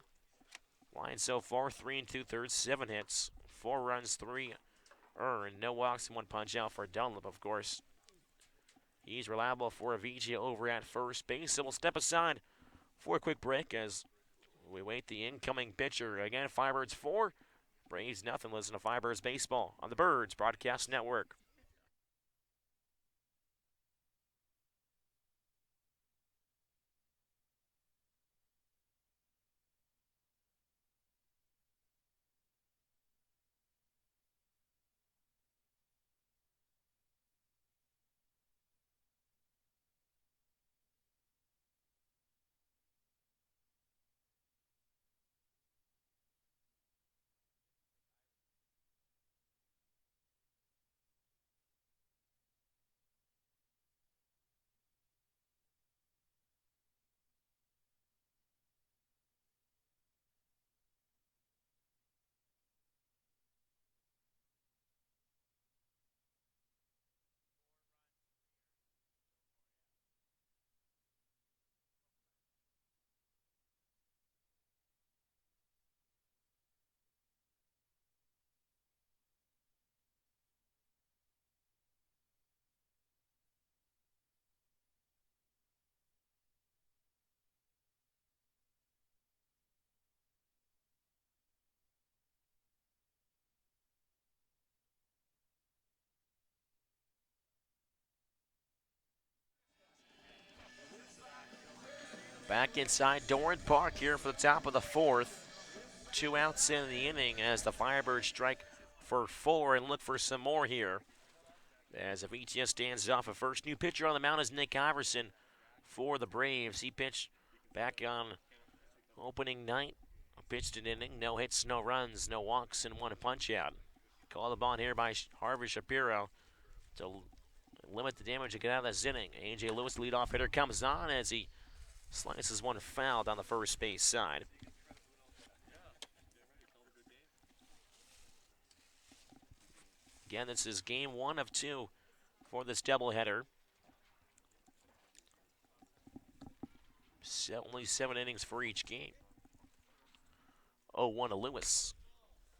Line so far, 3 2/3, 7 hits, 4 runs, 3 earned, no walks, and 1 punch out for Dunlap, of course. He's reliable for Avitia over at first base. So we'll step aside for a quick break as we wait the incoming pitcher. Again, Firebirds 4, Braves nothing. Listen to Firebirds Baseball on the Birds Broadcast Network. Back inside Doran Park here for the top of the fourth. 2 outs in the inning as the Firebirds strike for 4 and look for some more here. As Avitia stands off at first. New pitcher on the mound is Nick Iverson for the Braves. He pitched back on opening night. Pitched an inning, no hits, no runs, no walks, and one punch out. Called upon here by Harvey Shapiro to limit the damage to get out of this inning. A.J. Lewis, leadoff hitter, comes on as he slices one foul down the first base side. Again, this is game 1 of 2 for this doubleheader. Only 7 innings for each game. 0-1 to Lewis.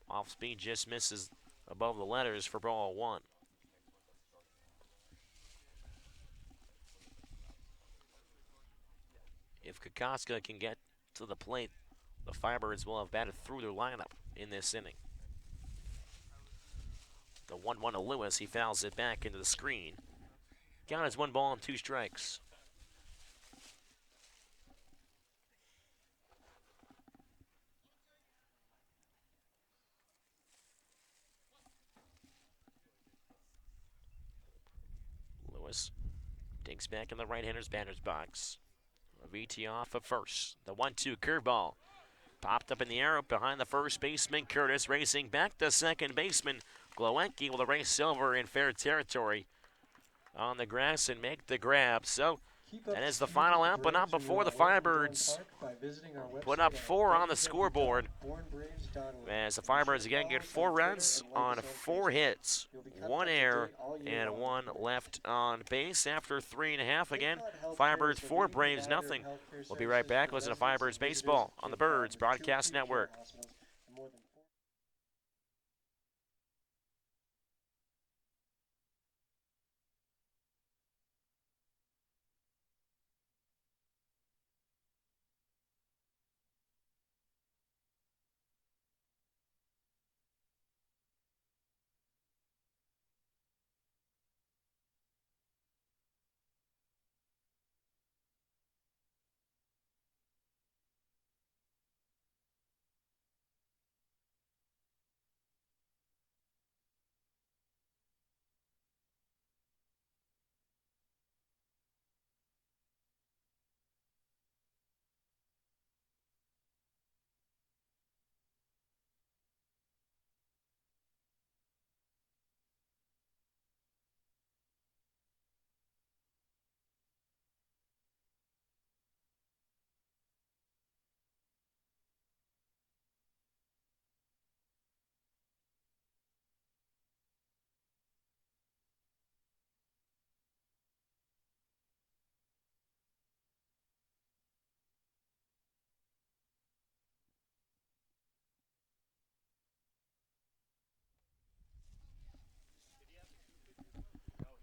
Off speed just misses above the letters for ball 1. If Kokoska can get to the plate, the Firebirds will have batted through their lineup in this inning. The 1-1 to Lewis, he fouls it back into the screen. Count is 1 ball and 2 strikes. Lewis digs back in the right-hander's batter's box. A VT off at first. The 1-2 curveball. Popped up in the air behind the first baseman, Curtis, racing back to second baseman. Glowenke will erase Silver in fair territory on the grass and make the grab. So that is the final out, but not before the Firebirds put up 4 on the scoreboard. As the Firebirds again get 4 runs on 4 hits, 1 error, and 1 left on base after 3.5. Again, Firebirds 4, Braves nothing. We'll be right back. Listen to Firebirds Baseball on the Birds Broadcast Network.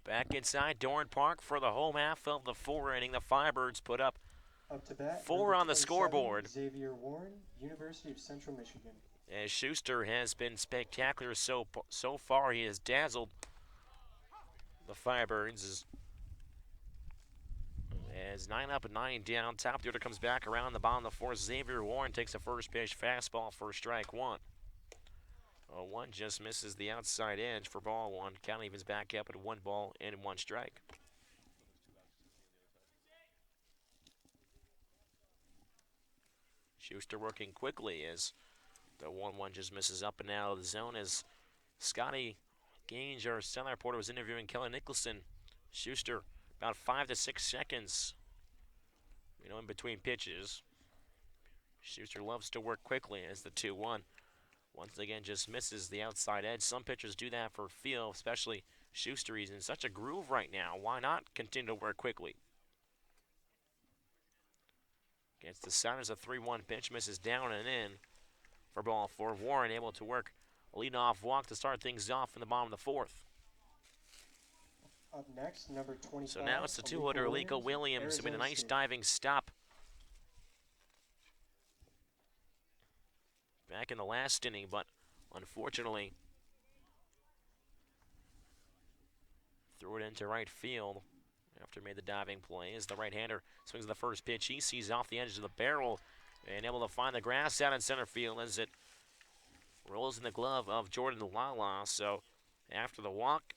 Back inside Dorn Park for the home half of the 4 inning. The Firebirds put up Up to bat, 4 on the scoreboard. Xavier Warren, University of Central Michigan. As Schuster has been spectacular so far, he has dazzled the Firebirds. As 9 up and 9 down, top of the order comes back around the bottom of the 4th. Xavier Warren takes a first pitch fastball for strike 1. 1 just misses the outside edge for ball 1. Count evens back up at 1 ball and 1 strike. Schuster working quickly as the 1-1 just misses up and out of the zone as Scotty Gange, our center reporter, was interviewing Kelly Nicholson. Schuster about 5 to 6 seconds, in between pitches. Schuster loves to work quickly as the 2-1 once again just misses the outside edge. Some pitchers do that for feel, especially Schuster. He's in such a groove right now. Why not continue to work quickly? Against the Sounders, a 3-1 pitch misses down and in for ball 4. Warren able to work a leadoff walk to start things off in the bottom of the 4th. Up next, number 25. So now it's the 2-hitter, Aliko Williams, who made a nice diving stop back in the last inning, but unfortunately threw it into right field after made the diving play. As the right-hander swings the first pitch, he sees off the edge of the barrel and able to find the grass out in center field as it rolls in the glove of Jordan Lala. So after the walk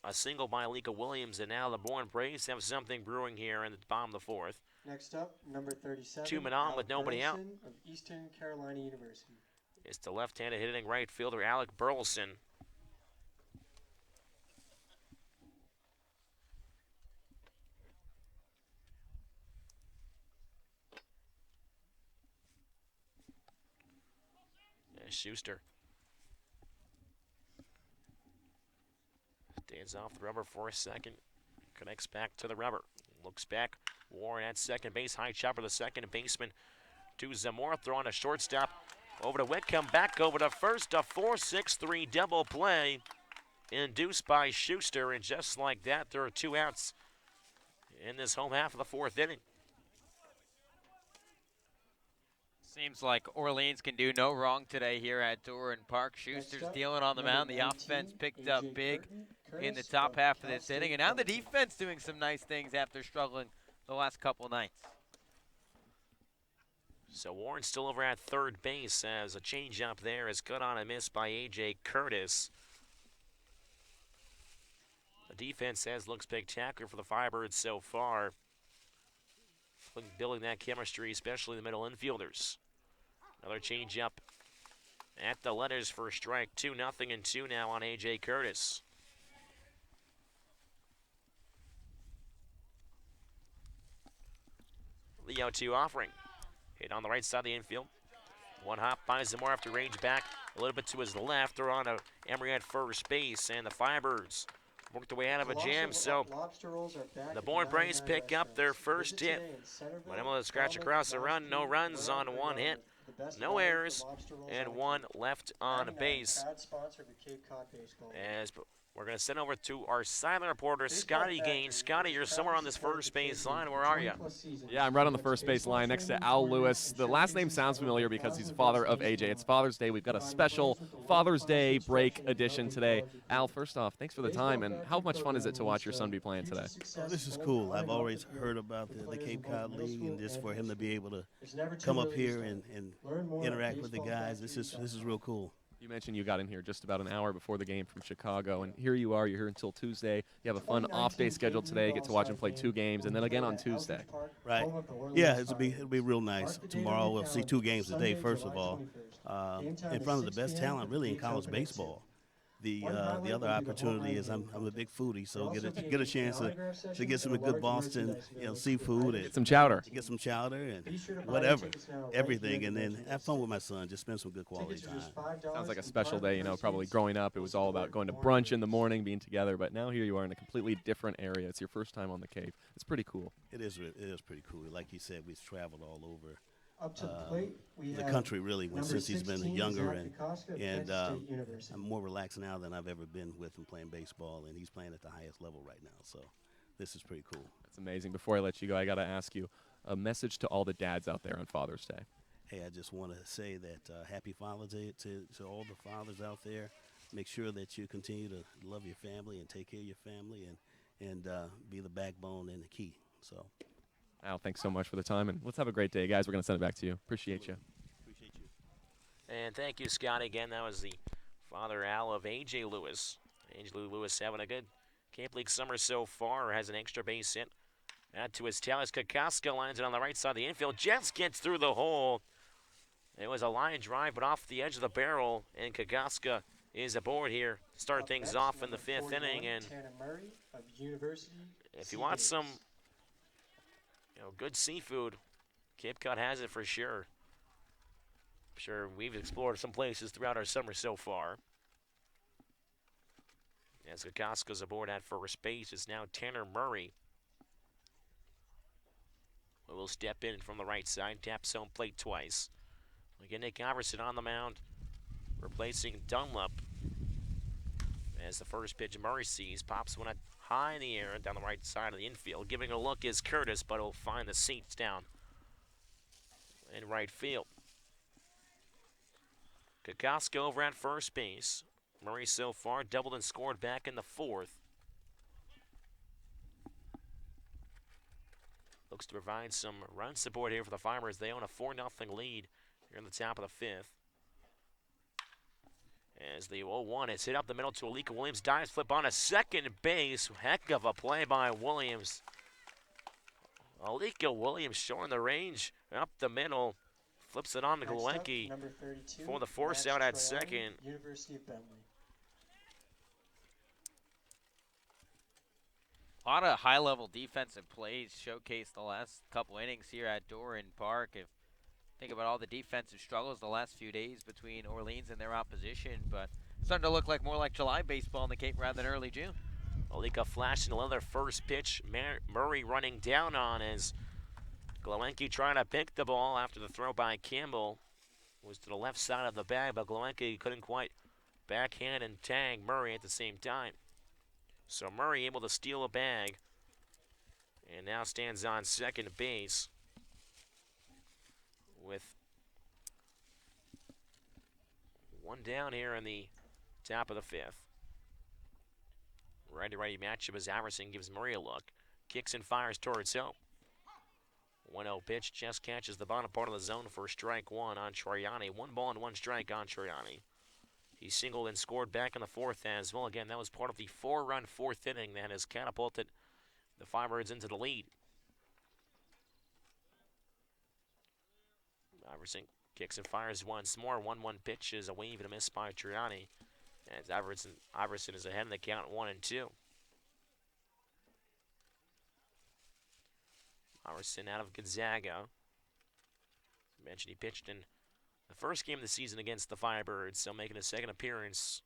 a single by Alika Williams, and now the Bourne Braves have something brewing here in the bottom of the fourth. Next up, number 37, 2 men on with Alec nobody out. Burleson of Eastern Carolina University. It's the left-handed hitting right fielder Alec Burleson. And Schuster stands off the rubber for a second. Connects back to the rubber. Looks back. Warren at second base. High chopper, the second baseman to Zamora. Throwing a shortstop over to Whitcomb. Back over to first. A 4-6-3 double play induced by Schuster. And just like that, there are 2 outs in this home half of the 4th inning. Seems like Orleans can do no wrong today here at Doran Park. Schuster's dealing on the mound. The offense picked up big in the top half of this inning. And now the defense doing some nice things after struggling the last couple nights. So Warren still over at third base as a changeup there is cut on and missed by A.J. Curtis. The defense has looked spectacular for the Firebirds so far. Building that chemistry, especially the middle infielders. Another changeup at the letters for a strike. 2-0 and 2 now on A.J. Curtis. The 0-2 offering. Hit on the right side of the infield. One hop by Zamora after range back a little bit to his left. They're on Emery at first base, and the Firebirds worked their way out of a jam. So the Bourne Braves pick up their first hit. But able to scratch across the run. No runs on 1 hit. No errors, and 1 left on base. As we're going to send over to our silent reporter, Scotty Gaines. Scotty, you're somewhere on this first base line. Where are you? Yeah, I'm right on the first base line next to Al Lewis. The last name sounds familiar because he's the father of AJ. It's Father's Day. We've got a special Father's Day break edition today. Al, first off, thanks for the time, and how much fun is it to watch your son be playing today? Oh, this is cool. I've always heard about the Cape Cod League, and just for him to be able to come up here and interact with the guys, this is real cool. You mentioned you got in here just about an hour before the game from Chicago, and here you are. You're here until Tuesday. You have a fun off-day schedule today. You get to watch him play 2 games, and then again on Tuesday. Right. Yeah, it'll be real nice. Tomorrow we'll see 2 games today, first of all, in front of the best talent really in college baseball. The other opportunity is I'm a big foodie, so get a chance to get some good Boston seafood and Get some chowder. get some chowder and whatever, everything, and then have fun with my son. Just spend some good quality time. Sounds like a special day. You know, probably growing up, it was all about going to brunch in the morning, being together. But now here you are in a completely different area. It's your first time on the Cape. It's pretty cool. It is pretty cool. Like you said, we've traveled all over Up to the plate, we the have country really since he's been 16, younger, Zach and DeCosta of and Texas State University. I'm more relaxed now than I've ever been with him playing baseball, and he's playing at the highest level right now. So this is pretty cool. It's amazing. Before I let you go, I got to ask you a message to all the dads out there on Father's Day. Hey, I just want to say that happy Father's Day to all the fathers out there. Make sure that you continue to love your family and take care of your family, and be the backbone and the key. So. Al, thanks so much for the time, and let's have a great day, guys. We're going to send it back to you. Appreciate you. Appreciate you. And thank you, Scotty. Again, that was the father, Al, of A.J. Lewis. A.J. Lewis having a good Cape League summer so far. Has an extra base hit. Add to his talents. Kokoska lines it on the right side of the infield. Jets gets through the hole. It was a line drive, but off the edge of the barrel, and Kokoska is aboard here to start things off in the 5th inning. And Tanner Murray of University if you want some good seafood, Cape Cod has it for sure. I'm sure we've explored some places throughout our summer so far. As Kokoska's aboard at first base, it's now Tanner Murray who will step in from the right side, taps home plate twice. Again, Nick Iverson on the mound, replacing Dunlap. As the first pitch Murray sees, pops one high in the air down the right side of the infield. Giving a look is Curtis, but he'll find the seats down in right field. Kokoska over at first base. Murray so far doubled and scored back in the 4th. Looks to provide some run support here for the Fibers. They own a 4-0 lead here in the top of the 5th. As the 0-1 is hit up the middle to Alika Williams. Dives flip on a second base. Heck of a play by Williams. Alika Williams showing the range up the middle. Flips it on to Next up, Glowacki number 32, for the force Max out at Troiani, second. University of Bentley. A lot of high-level defensive plays showcased the last couple innings here at Bourne Park. If think about all the defensive struggles the last few days between Orleans and their opposition, but starting to look like more like July baseball in the Cape rather than early June. Alika flashing another first pitch. Murray running down on as Glowacki trying to pick the ball after the throw by Campbell. Was to the left side of the bag, but Glowacki couldn't quite backhand and tag Murray at the same time. So Murray able to steal a bag and now stands on second base with one down here in the top of the fifth. Righty-righty matchup as Iverson gives Murray a look. Kicks and fires towards home. 1-0 pitch, just catches the bottom part of the zone for strike one on Troiani. 1 ball and 1 strike on Troiani. He singled and scored back in the fourth as well. Again, that was part of the 4-run fourth inning that has catapulted the Firebirds into the lead. Iverson kicks and fires once more. 1-1 pitch is a wave and a miss by Troiani. As Iverson is ahead in the count 1-2. Iverson out of Gonzaga. As mentioned, he pitched in the first game of the season against the Firebirds, so making a second appearance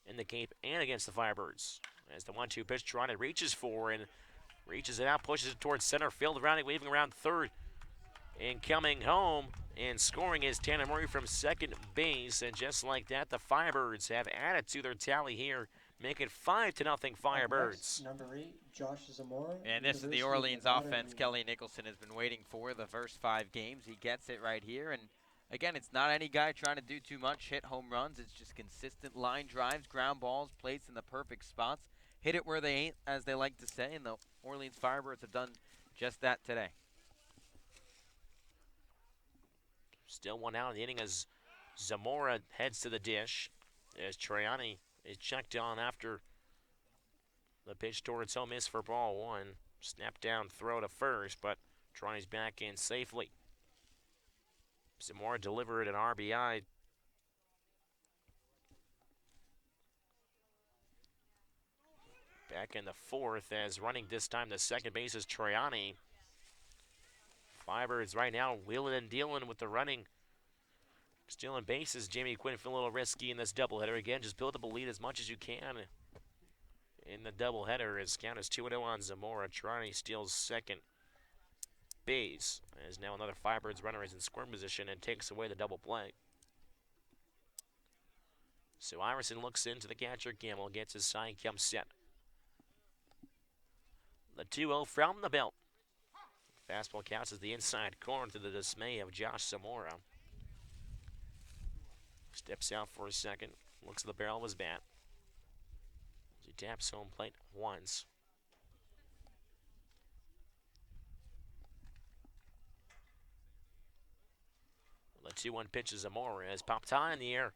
in the Cape and against the Firebirds. As the 1-2 pitch, Troiani reaches for and reaches it out, pushes it towards center field, waving around third, and coming home and scoring is Tanner Murray from second base. And just like that, the Firebirds have added to their tally here, making 5-0 Firebirds. Number 8, Josh Zamora. And this is the Orleans offense Kelly Nicholson has been waiting for the first 5 games. He gets it right here. And again, it's not any guy trying to do too much, hit home runs. It's just consistent line drives, ground balls, placed in the perfect spots. Hit it where they ain't, as they like to say, and the Orleans Firebirds have done just that today. Still one out in the inning as Zamora heads to the dish. As Troiani is checked on after the pitch towards home, miss for ball one. Snap down throw to first, but Troiani's back in safely. Zamora delivered an RBI. Back in the fourth as running this time to second base is Troiani. Firebirds right now wheeling and dealing with the running. Stealing bases. Jamie Quinn feeling a little risky in this doubleheader. Again, just build up a lead as much as you can in the doubleheader. As count is 2-0 on Zamora. Troiani steals second base. As now another Firebirds runner is in scoring position and takes away the double play. So Iverson looks into the catcher. Gamble gets his sign, comes set. The 2-0 from the belt. Fastball counts as the inside corner to the dismay of Josh Zamora. Steps out for a second, looks at the barrel of his bat. He taps home plate once. The 2-1 pitch is Zamora has popped high in the air,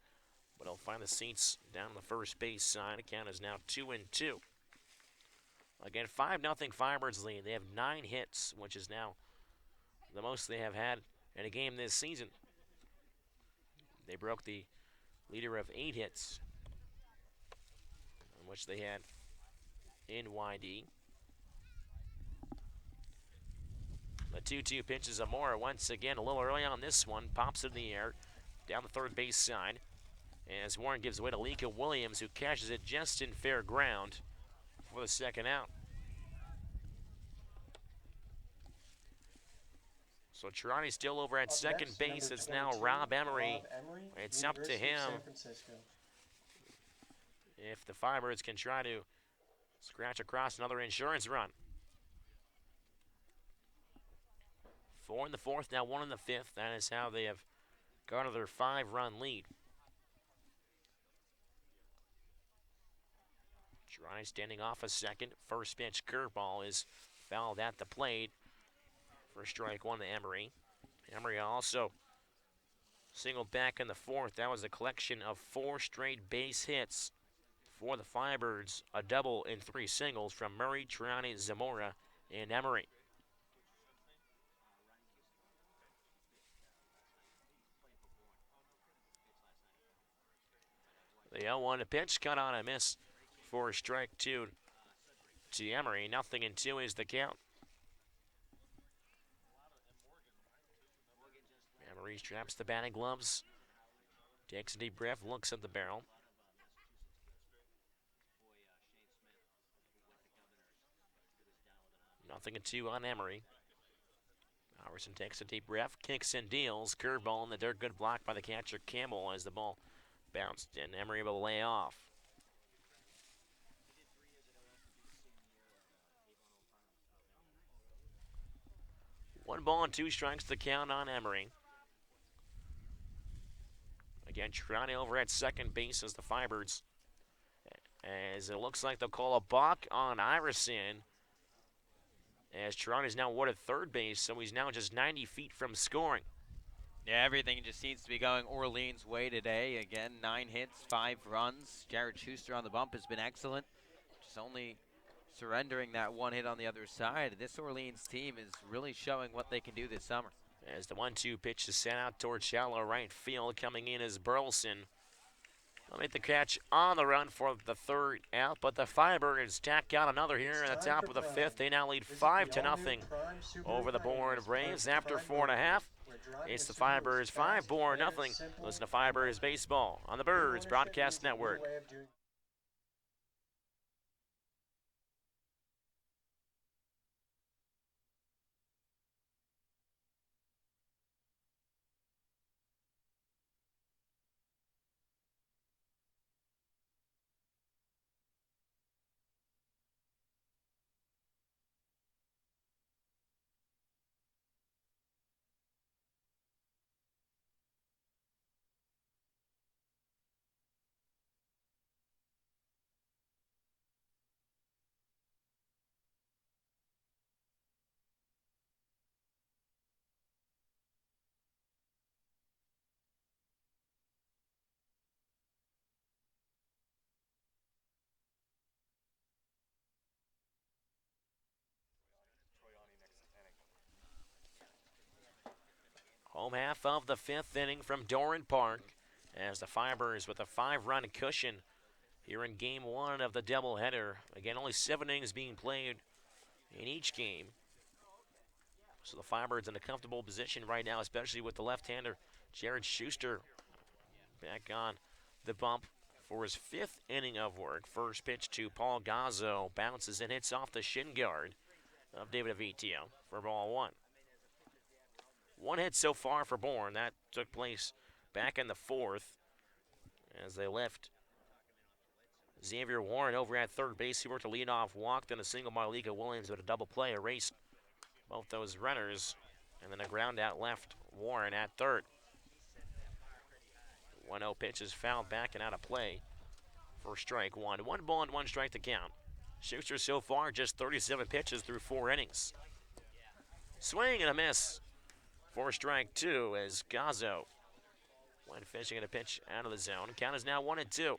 but he'll find the seats down the first base side. The count is now 2-2. Again, 5-0 Firebirds lead. They have 9 hits, which is now the most they have had in a game this season. They broke the leader of 8 hits, which they had in YD. The 2-2 pitch is Zamora once again a little early on this one. Pops in the air down the third base side. As Warren gives away to Alika Williams, who catches it just in fair ground for the second out. So Troiani's still over at second base. It's now Rob Emery. It's up to him if the Firebirds can try to scratch across another insurance run. 4 in the fourth, now 1 in the fifth. That is how they have garnered their 5-run lead. Troiani standing off a second. First pitch curveball is fouled at the plate for strike one to Emery. Emery also Single back in the fourth. That was a collection of 4 straight base hits for the Firebirds. A double and 3 singles from Murray, Triani, Zamora, and Emery. The 0-1 pitch, cut on a miss for strike 2 to Emery. 0-2 is the count. Emery straps the batting gloves, takes a deep breath, looks at the barrel. Nothing and 2 on Emery. Howerson takes a deep breath, kicks and deals. Curveball in the dirt, good block by the catcher Campbell as the ball bounced and Emery able to lay off. One ball and 2 strikes to count on Emery. Again, Trani over at second base as the Firebirds. As it looks like they'll call a balk on Iverson. As Trani is now awarded third base, so he's now just 90 feet from scoring. Yeah, everything just seems to be going Orleans' way today. Again, 9 hits, 5 runs. Jared Schuster on the bump has been excellent. Just only surrendering that 1 hit on the other side. This Orleans team is really showing what they can do this summer. As the 1-2 pitch is sent out towards shallow right field, coming in is Burleson. They'll make the catch on the run for the third out, but the Firebirds tack out another here at the top of the fifth. They now lead 5-0 over the Bourne Braves after 4.5. It's the Firebirds 5, Bourne nothing. Listen to Firebirds baseball on the Birds Broadcast Network. Home half of the fifth inning from Doran Park as the Firebirds with a 5-run cushion here in game 1 of the doubleheader. Again, only 7 innings being played in each game. So the Firebirds in a comfortable position right now, especially with the left-hander Jared Schuster back on the bump for his 5th inning of work. First pitch to Paul Gazzo, bounces and hits off the shin guard of David Avitio for ball 1. 1 hit so far for Bourne. That took place back in the 4th as they left Xavier Warren over at third base. He worked a leadoff walk, then a single by Malika Williams with a double play, erased both those runners, and then a ground out left Warren at third. 1-0 pitch is fouled back and out of play for strike 1. 1 ball and 1 strike to count. Schuster so far just 37 pitches through 4 innings. Swing and a miss for strike 2 as Gazzo went fishing at a pitch out of the zone. Count is now 1-2.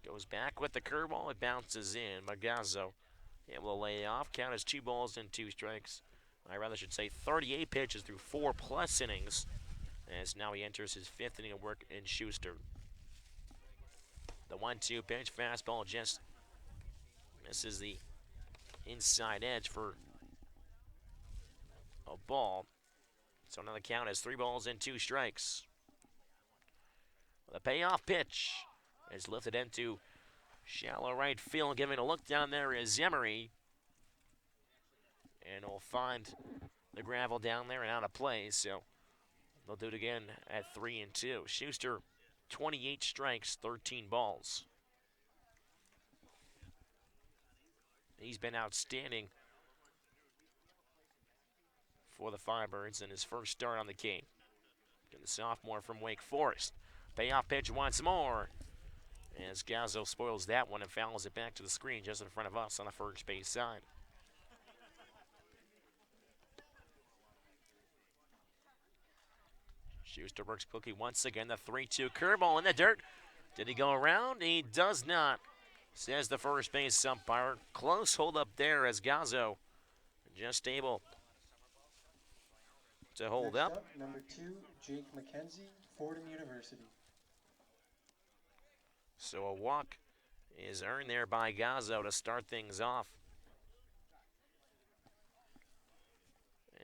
Goes back with the curveball. It bounces in. Magazzo able to lay off. Count is 2 balls and 2 strikes. I rather should say 38 pitches through 4+ innings as now he enters his 5th inning of work in Schuster. The 1-2 pitch, fastball just misses the inside edge for a ball. So now the count is 3 balls and 2 strikes. The payoff pitch is lifted into shallow right field. Giving a look down there is Emery. And we'll find the gravel down there and out of play. So they'll do it again at 3-2. Schuster, 28 strikes, 13 balls. He's been outstanding for the Firebirds in his first start on the game. And the sophomore from Wake Forest. Payoff pitch once more as Gazzo spoils that one and fouls it back to the screen just in front of us on the first base side. Schuster works quickly once again. The 3-2 curveball in the dirt. Did he go around? He does not, says the first base umpire. Close hold up there as Gazzo just able to hold Next up. number 2, Jake McKenzie, Fordham University. So a walk is earned there by Gazzo to start things off.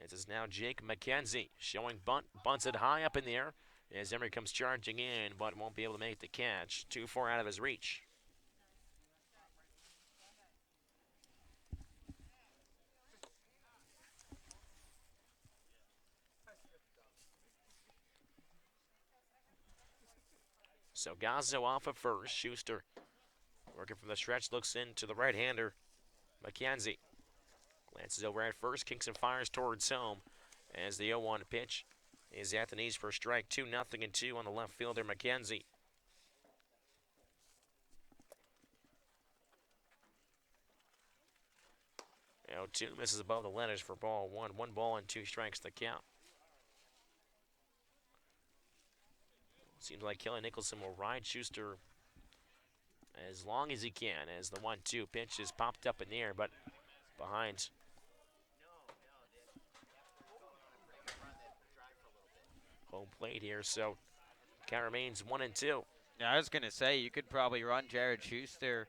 This is now Jake McKenzie showing bunts it high up in the air as Emery comes charging in, but won't be able to make the catch. Too far out of his reach. So Gazzo off at first. Schuster working from the stretch, looks into the right-hander, McKenzie. Glances over at first, kicks and fires towards home as the 0-1 pitch is at the knees for a strike. 2-0 and 2 on the left fielder, McKenzie. Now 2 misses above the letters for ball 1. 1 ball and 2 strikes the count. Seems like Kelly Nicholson will ride Schuster as long as he can as the 1-2 pitch is popped up in the air, but behind. Home plate here, so count remains 1-2. Yeah, I was going to say, you could probably run Jared Schuster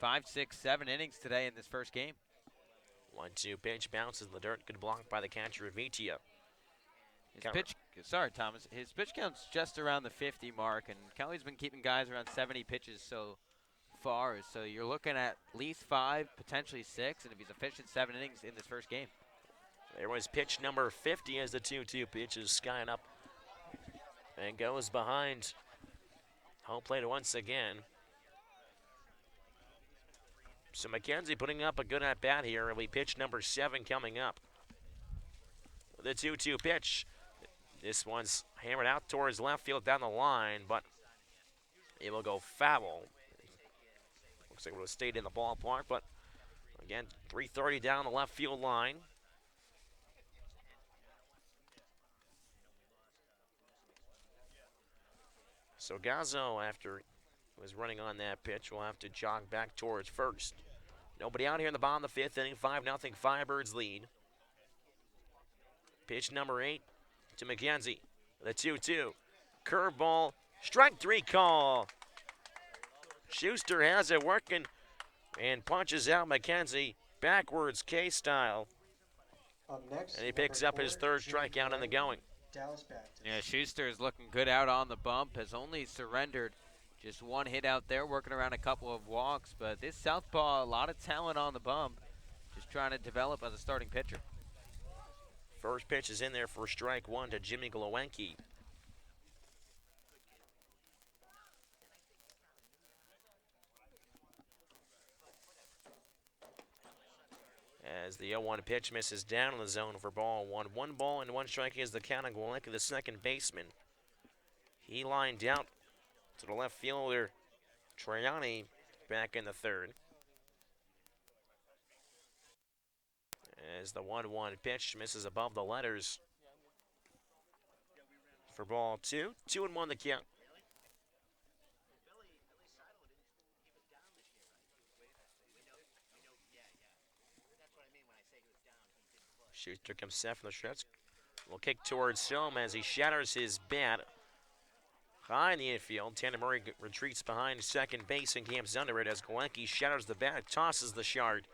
5, 6, 7 innings today in this first game. 1-2 pitch bounces in the dirt. Good block by the catcher, Vitia. His pitch count's just around the 50 mark, and Kelly's been keeping guys around 70 pitches so far. So you're looking at least 5, potentially 6, and if he's efficient, 7 innings in this first game. There was pitch number 50 as the 2-2 pitch is skying up and goes behind home plate once again. So McKenzie putting up a good at-bat here. It'll be pitch number 7 coming up. The 2-2 pitch. This one's hammered out towards left field down the line, but it will go foul. Looks like it would have stayed in the ballpark, but again, 330 down the left field line. So Gazzo, after he was running on that pitch, will have to jog back towards first. Nobody out here in the bottom of the 5th inning. 5-0 Firebirds lead. Pitch number 8 to McKenzie. The 2-2. Curveball. Strike 3 call. Schuster has it working and punches out McKenzie backwards K-style. Up next, And he picks up his 3rd strikeout in the going. Dallas Baptist. Yeah, Schuster is looking good out on the bump, has only surrendered just 1 hit out there, working around a couple of walks. But this southpaw, a lot of talent on the bump, just trying to develop as a starting pitcher. First pitch is in there for strike 1 to Jimmy Glowenke. As the 0-1 pitch misses down in the zone for ball 1. 1 ball and 1 strike is the count on Glowenke, the second baseman. He lined out to the left fielder, Triani, back in the 3rd. As the 1-1 pitch misses above the letters for ball 2. 2-1 the count. Schuster comes set from the stretch. Will kick towards home as he shatters his bat high in the infield. Tanner Murray retreats behind second base and camps under it as Glowenke shatters the bat, tosses the shard.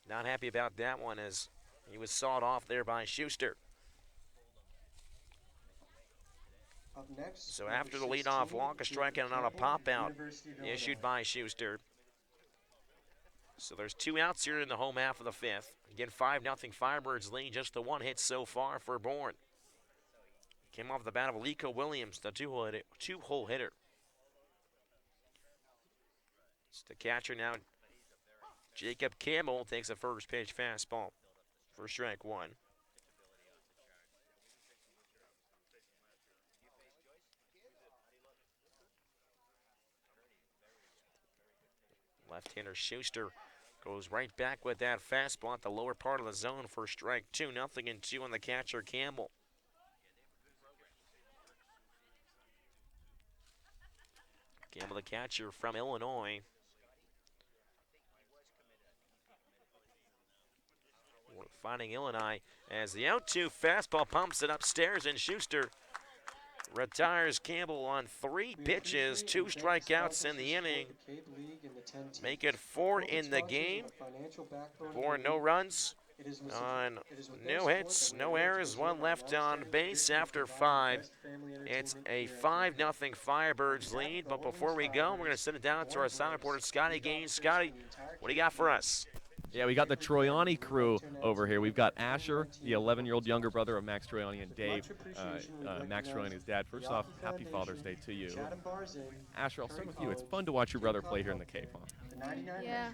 Not happy about that one as he was sawed off there by Schuster. Up next, So after the leadoff walk, a strikeout and not a pop out issued by Schuster. So there's 2 outs here in the home half of the 5th. Again, 5-0 Firebirds lead, just the 1 hit so far for Bourne. Came off the bat of Alico Williams, the two-hole hitter. It's the catcher now. Jacob Campbell takes a first pitch fastball for strike 1. Left-hander Schuster goes right back with that fastball at the lower part of the zone for strike 2. 0-2 on the catcher Campbell. Campbell, the catcher from Illinois. We're finding Illinois as the 0-2 fastball pumps it upstairs, and Schuster retires Campbell on 3 pitches, 2 strikeouts in the inning. Make it 4 in the game. Bourne no runs on no hits, no errors, 1 left on base after 5. It's a 5-0 Firebirds lead, but before we go, we're going to send it down to our sound reporter, Scotty Gaines. Scotty, what do you got for us? Yeah, we got the Troiani crew over here. We've got Asher, the 11-year-old younger brother of Max Troiani, and Dave, Max Troiani's dad. First off, happy Father's Day to you. Asher, I'll start with you. It's fun to watch your brother play here in the Cape, huh? Yeah.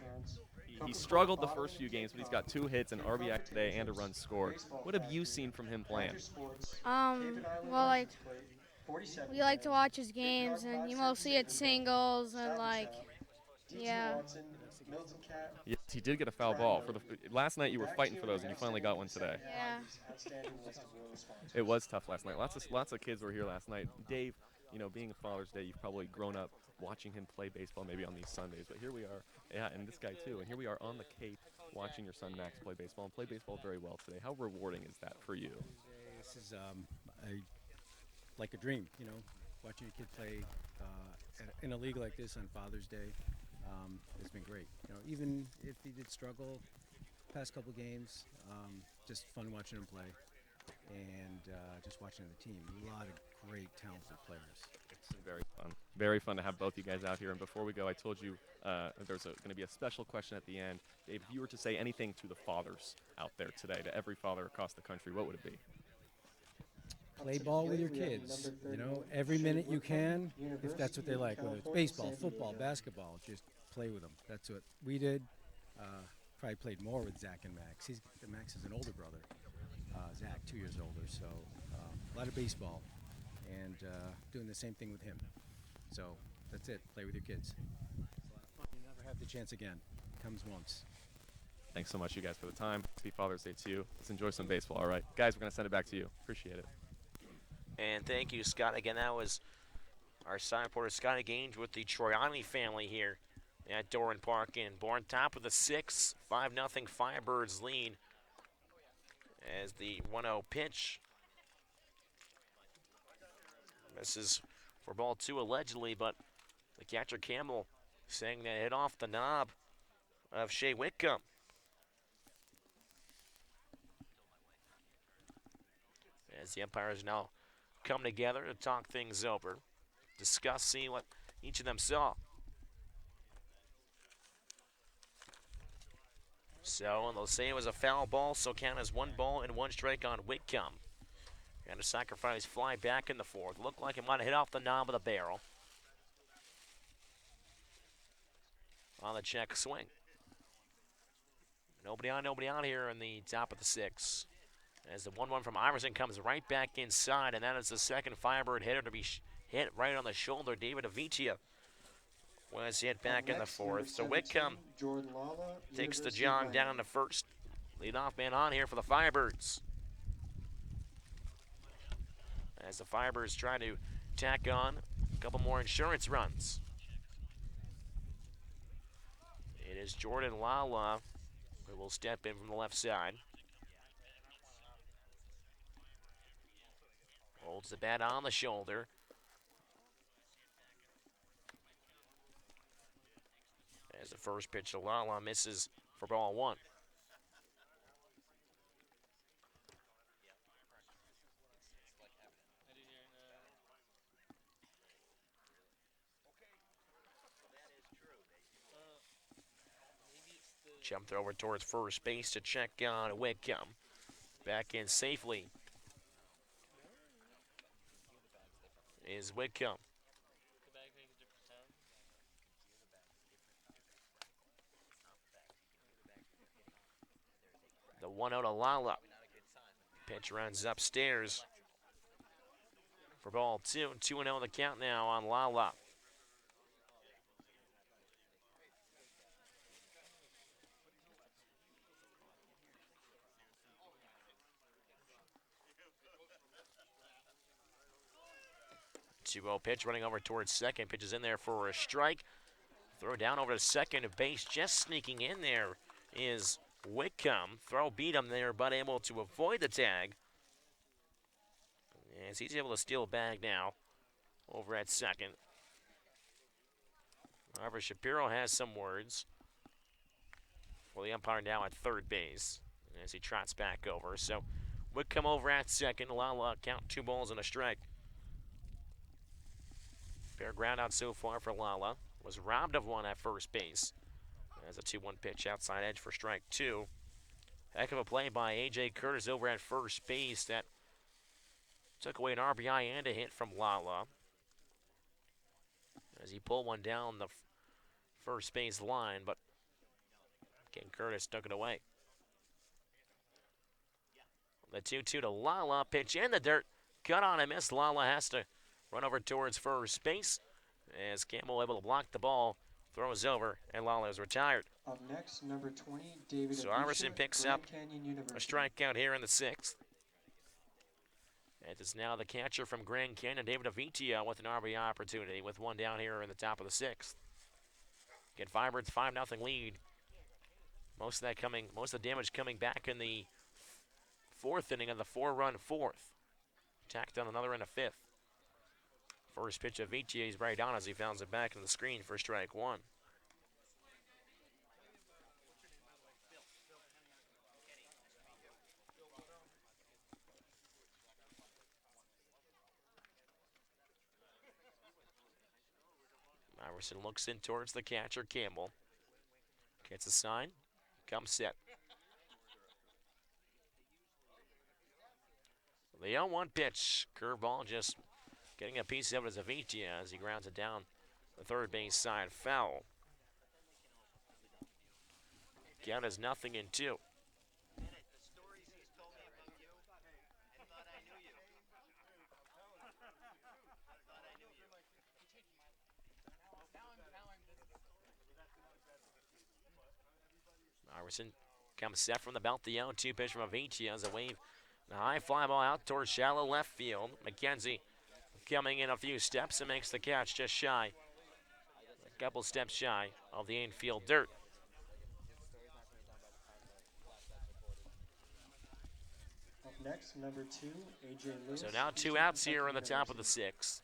He struggled the first few games, but he's got 2 hits, an RBI today, and a run scored. What have you seen from him playing? Well, like, we like to watch his games, and you mostly hit singles, and like, yeah. Yes, he did get a foul ball. Last night you were fighting for those, and you finally got one today. Yeah. It was tough last night. Lots of kids were here last night. Dave, being a Father's Day, you've probably grown up watching him play baseball maybe on these Sundays, but here we are, yeah, and this guy too, and here we are on the Cape watching your son Max play baseball, and play baseball very well today. How rewarding is that for you? This is like a dream, watching a kid play in a league like this on Father's Day. It's been great. Even if he did struggle past couple games, just fun watching him play and just watching the team. A lot of great, talented players. It's very fun. Very fun to have both you guys out here. And before we go, I told you there's going to be a special question at the end. Dave, if you were to say anything to the fathers out there today, to every father across the country, what would it be? Play ball with your kids, every minute you can, if that's what they like, whether it's baseball, football, basketball, just play with them. That's what we did. Probably played more with Zach and Max. Max is an older brother, Zach 2 years older, so a lot of baseball and doing the same thing with him. So that's it, play with your kids. It's a lot of fun. You never have the chance again. It comes once. Thanks so much, you guys, for the time. Happy Father's Day to you. Let's enjoy some baseball, all right? Guys, we're going to send it back to you. Appreciate it. And thank you, Scott. Again, that was our sign reporter, Scotty Gaines, with the Troiani family here at Doran Park in Bourne. Top of the 6th, 5-0 Firebirds lead as the 1-0 pitch. This is for ball 2 allegedly, but the catcher Campbell saying that it hit off the knob of Shea Whitcomb. As the umpires now come together to talk things over, discuss, see what each of them saw. So, and they'll say it was a foul ball, so count as 1 ball and 1 strike on Whitcomb. And a sacrifice fly back in the 4th. Looked like it might have hit off the knob of the barrel. On the check swing. Nobody on here in the top of the 6th. As the 1-1 from Iverson comes right back inside, and that is the second Firebird hitter to be hit right on the shoulder. David Avitia was hit back in the 4th. So Whitcomb takes the jog down to first. Leadoff man on here for the Firebirds. As the Firebirds try to tack on a couple more insurance runs. It is Jordan Lala who will step in from the left side. Holds the bat on the shoulder. As the first pitch to Lala misses for ball 1. Jumped over towards first base to check on Whitcomb. Back in safely is Whitcomb. The 1-0 to Lala. Pitch runs upstairs for ball 2. 2-0 the count now on Lala. 2-0 pitch running over towards second. Pitches in there for a strike. Throw down over to second base. Just sneaking in there is Whitcomb. Throw beat him there, but able to avoid the tag. As he's able to steal a bag now over at second. However, Shapiro has some words for the umpire now at third base as he trots back over. So Whitcomb over at second. Lala count 2 balls and a strike. Fair ground out so far for Lala. Was robbed of one at first base. As a 2-1 pitch outside edge for strike 2. Heck of a play by A.J. Curtis over at first base that took away an RBI and a hit from Lala. As he pulled one down the first base line, but King Curtis took it away. The 2-2 to Lala. Pitch in the dirt. Cut on and miss. Lala has to run over towards first base. As Campbell able to block the ball, throws over, and Lala is retired. Up next, number 20, David So Abisha, Iverson picks Grand up Canyon a University. strikeout here in the 6th. It is now the catcher from Grand Canyon, David Avitia, with an RBI opportunity, with one down here in the top of the 6th. Again, Firebirds 5-0 lead. Most of the damage coming back in the 4th inning of the 4-run 4th. Tacked on another in the 5th. First pitch of Vitia's right on as he fouls it back in the screen for strike 1. Iverson looks in towards the catcher, Campbell. Gets a sign, comes set. The 0-1 pitch, curveball just getting a piece of it as Avitia as he grounds it down the third base side, foul. Count is 0-2. Iverson comes set from the belt. The 0-2 pitch from Avitia as a wave. The high fly ball out towards shallow left field. McKenzie coming in a few steps and makes the catch just shy. A couple steps shy of the infield dirt. Up next, number 2, A.J. Lewis. So now 2 outs here on the top of the 6th.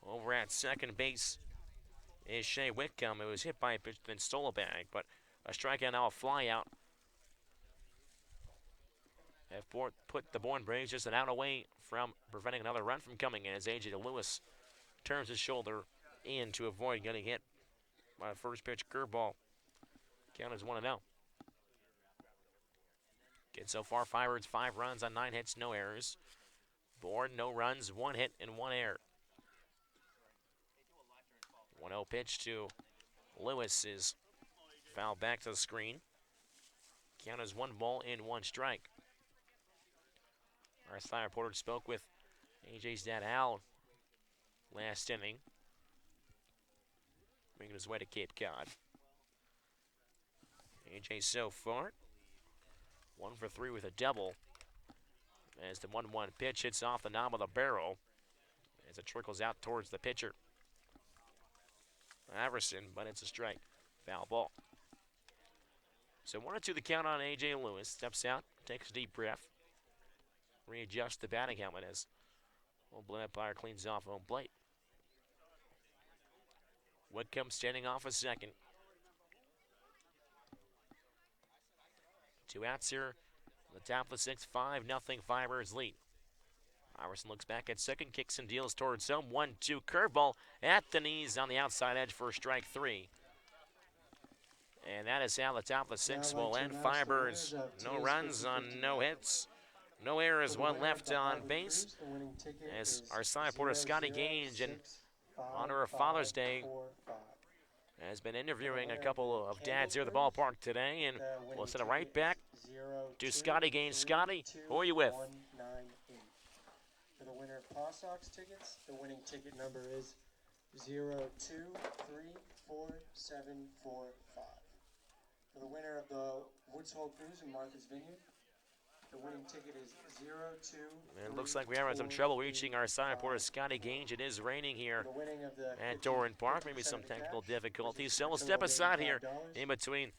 Over at second base is Shea Whitcomb, who was hit by a pitch then stole a bag, but a strikeout, now a fly out. Have put the Bourne Braves just an out away from preventing another run from coming in as A.J. Lewis turns his shoulder in to avoid getting hit by a first pitch curveball. Count is 1-0. Again, so far, Firebirds 5 runs on 9 hits, no errors. Bourne, no runs, 1 hit and 1 error. 1-0 pitch to Lewis is fouled back to the screen. Count is 1 ball and 1 strike. Our side reporter spoke with AJ's dad, Al, last inning, making his way to Cape Cod. AJ so far, 1 for 3 with a double. As the 1-1 pitch hits off the knob of the barrel, as it trickles out towards the pitcher, Iverson, but it's a strike. Foul ball. So 1-2 the count on A.J. Lewis. Steps out, takes a deep breath, readjusts the batting helmet as Old Blue umpire cleans off home plate. Whitcomb standing off a second. 2 outs here. The top of the 6th, 5-0 Firebirds lead. Iverson looks back at second, kicks and deals towards home. 1-2 curveball at the knees on the outside edge for strike 3. And that is how the top of the 6th will end. Firebirds, no runs on no hits. No errors, 1 left on base. As our side reporter Scotty Gage, in honor of Father's Day, has been interviewing a couple of dads here at the ballpark today, and we'll send it right back to Scotty Gage. Scotty, who are you with? For the winner of Paw Sox tickets, the winning ticket number is 02344745. For the winner of the Woods Hole Cruise in Martha's Vineyard, The winning ticket is 02. And it looks like we're having some trouble reaching our side reporter, Scotty Gage. It is raining here The winning of the at Doran Park. Maybe some technical difficulties. So we'll step aside here in between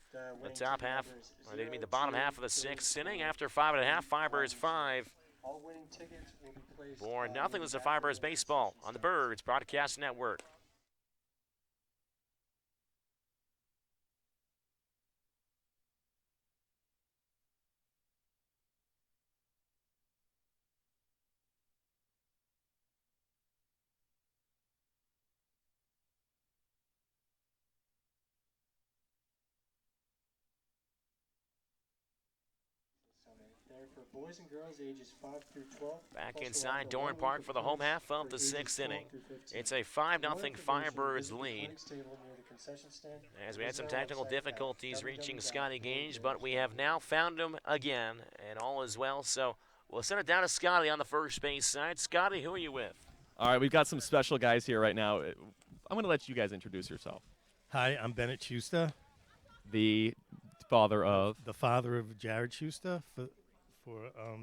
the top half, or they mean the bottom half of the sixth inning. After 5.5, Firebirds 5. All winning tickets will be placed. Bourne nothing. This is Firebirds baseball on the Birds Broadcast Network. There for boys and girls ages 5 through 12. Back Also inside offer Doran 1 Park week for the home points half of for the ages 6th 12 inning. through 15. It's a For more 5-0 information, Firebirds visit the lead. clinics table near the concession stand. As we had some Visit our technical website at difficulties reaching Scotty Gage, but we have now found him again, and all is well. So we'll send it down to Scotty on the first base side. Scotty, who are you with? All right, we've got some special guys here right now. I'm going to let you guys introduce yourself. Hi, I'm Bennett Schuster, The father of. the father of Jared Schuster, for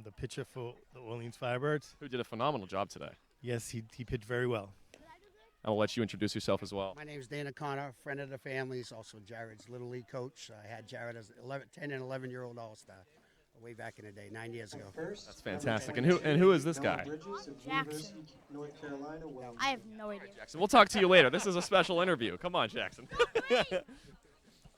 the pitcher for the Orleans Firebirds. Who did a phenomenal job today. Yes, he pitched very well. I will let you introduce yourself as well. My name is Dana Connor, friend of the family's, also Jared's Little League coach. I had Jared as 10 and 11-year-old All-Star way back in the day, 9 years ago. That's fantastic. And who is this guy? Jackson. North Carolina. I have no idea. Jackson, we'll talk to you later. This is a special interview. Come on, Jackson.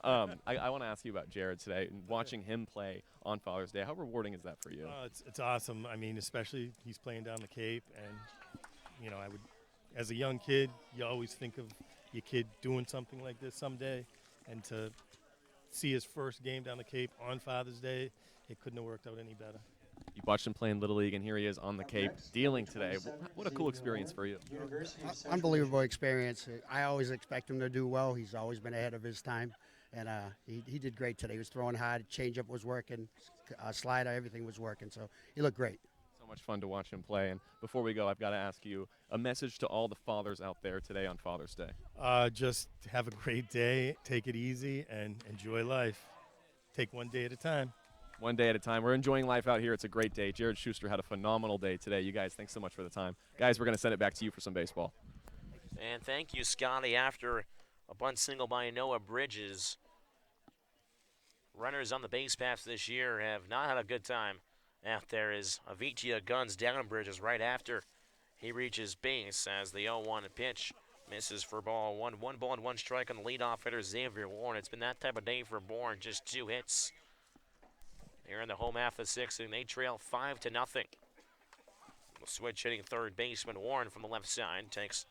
I want to ask you about Jared today and watching him play on Father's Day. How rewarding is that for you? It's awesome. I mean, especially he's playing down the Cape, and I would, as a young kid, you always think of your kid doing something like this someday, and to see his first game down the Cape on Father's Day, it couldn't have worked out any better. You watched him play in Little League, and here he is on the Cape dealing today. What a cool experience for you. Unbelievable experience. I always expect him to do well. He's always been ahead of his time, and he did great today. He was throwing hard, changeup was working, slider, everything was working, so he looked great. So much fun to watch him play. And before we go, I've got to ask you a message to all the fathers out there today on Father's Day. Just have a great day, take it easy, and enjoy life. Take one day at a time. One day at a time. We're enjoying life out here. It's a great day. Jared Schuster had a phenomenal day today. You guys, thanks so much for the time. Guys, we're going to send it back to you for some baseball. And thank you, Scotty. After a bunt single by Noah Bridges, runners on the base paths this year have not had a good time out there as Avitia guns down Bridges right after he reaches base as the 0-1 pitch misses for ball one. 1 ball and 1 strike on the leadoff hitter, Xavier Warren. It's been that type of day for Bourne, just 2 hits. Here in the home half of 6th, and they trail 5-0. We'll switch hitting third baseman Warren from the left side. Takes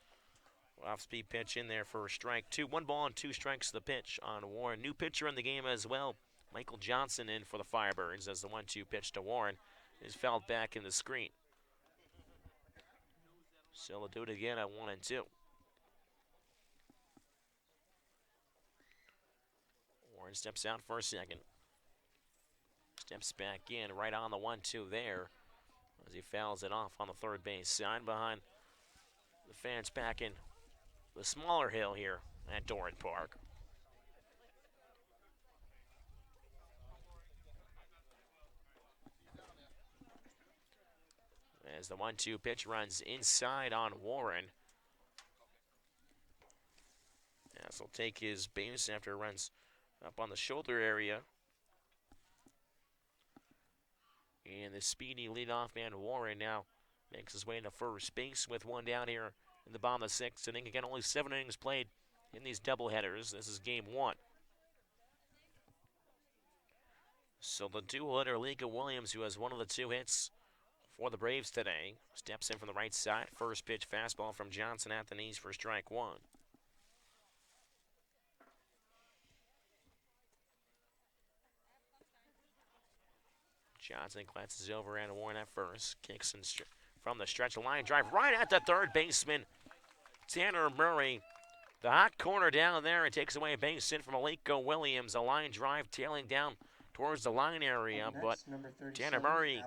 off-speed pitch in there for strike 2. 1 ball and 2 strikes the pitch on Warren. New pitcher in the game as well. Michael Johnson in for the Firebirds as the 1-2 pitch to Warren is fouled back in the screen. So we'll do it again at 1-2. Warren steps out for a second. Steps back in right on the 1-2 there as he fouls it off on the third base side behind the fans back in the smaller hill here at Doran Park. As the 1-2 pitch runs inside on Warren. As he'll take his base after it runs up on the shoulder area. And the speedy leadoff man Warren now makes his way into first base with 1 down here in the bottom of the 6th inning. Again, only 7 innings played in these doubleheaders. This is game 1. So the dual-hitter, Lika Williams, who has one of the 2 hits for the Braves today, steps in from the right side. First pitch fastball from Johnson at the knees for strike 1. Johnson glances over at Warren at first. Kicks in from the stretch line drive right at the third baseman, Tanner Murray. The hot corner down there. It takes away a base hit from Aliko Williams. A line drive tailing down towards the line area. But Tanner Murray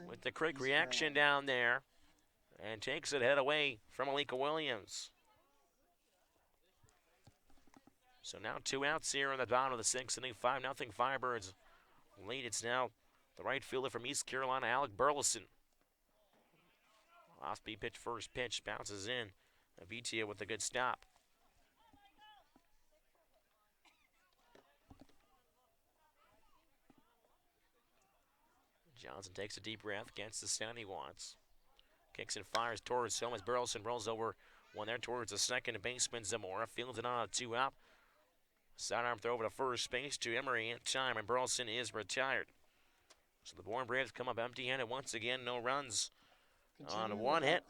with the quick reaction down there and takes it head away from Aliko Williams. So now 2 outs here in the bottom of the 6th inning. 5-0 Firebirds lead. It's now The right fielder from East Carolina, Alec Burleson. Off-speed pitch, first pitch, bounces in. Avitia with a good stop. Johnson takes a deep breath, against the sound he wants. Kicks and fires towards home as Burleson rolls over one there towards the second baseman Zamora. Fields it on a 2-out. Sidearm throw over to first base to Emery in time, and Burleson is retired. So the Bourne Braves come up empty-handed once again. No runs on one hit,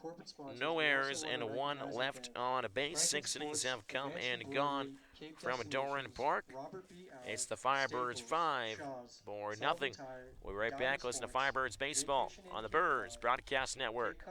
no errors, and one left on a base. 6 innings have come and gone from Doran Park. It's the Firebirds 5, Bourne nothing. We'll be right back. Listen to Firebirds Baseball on the Birds Broadcast Network.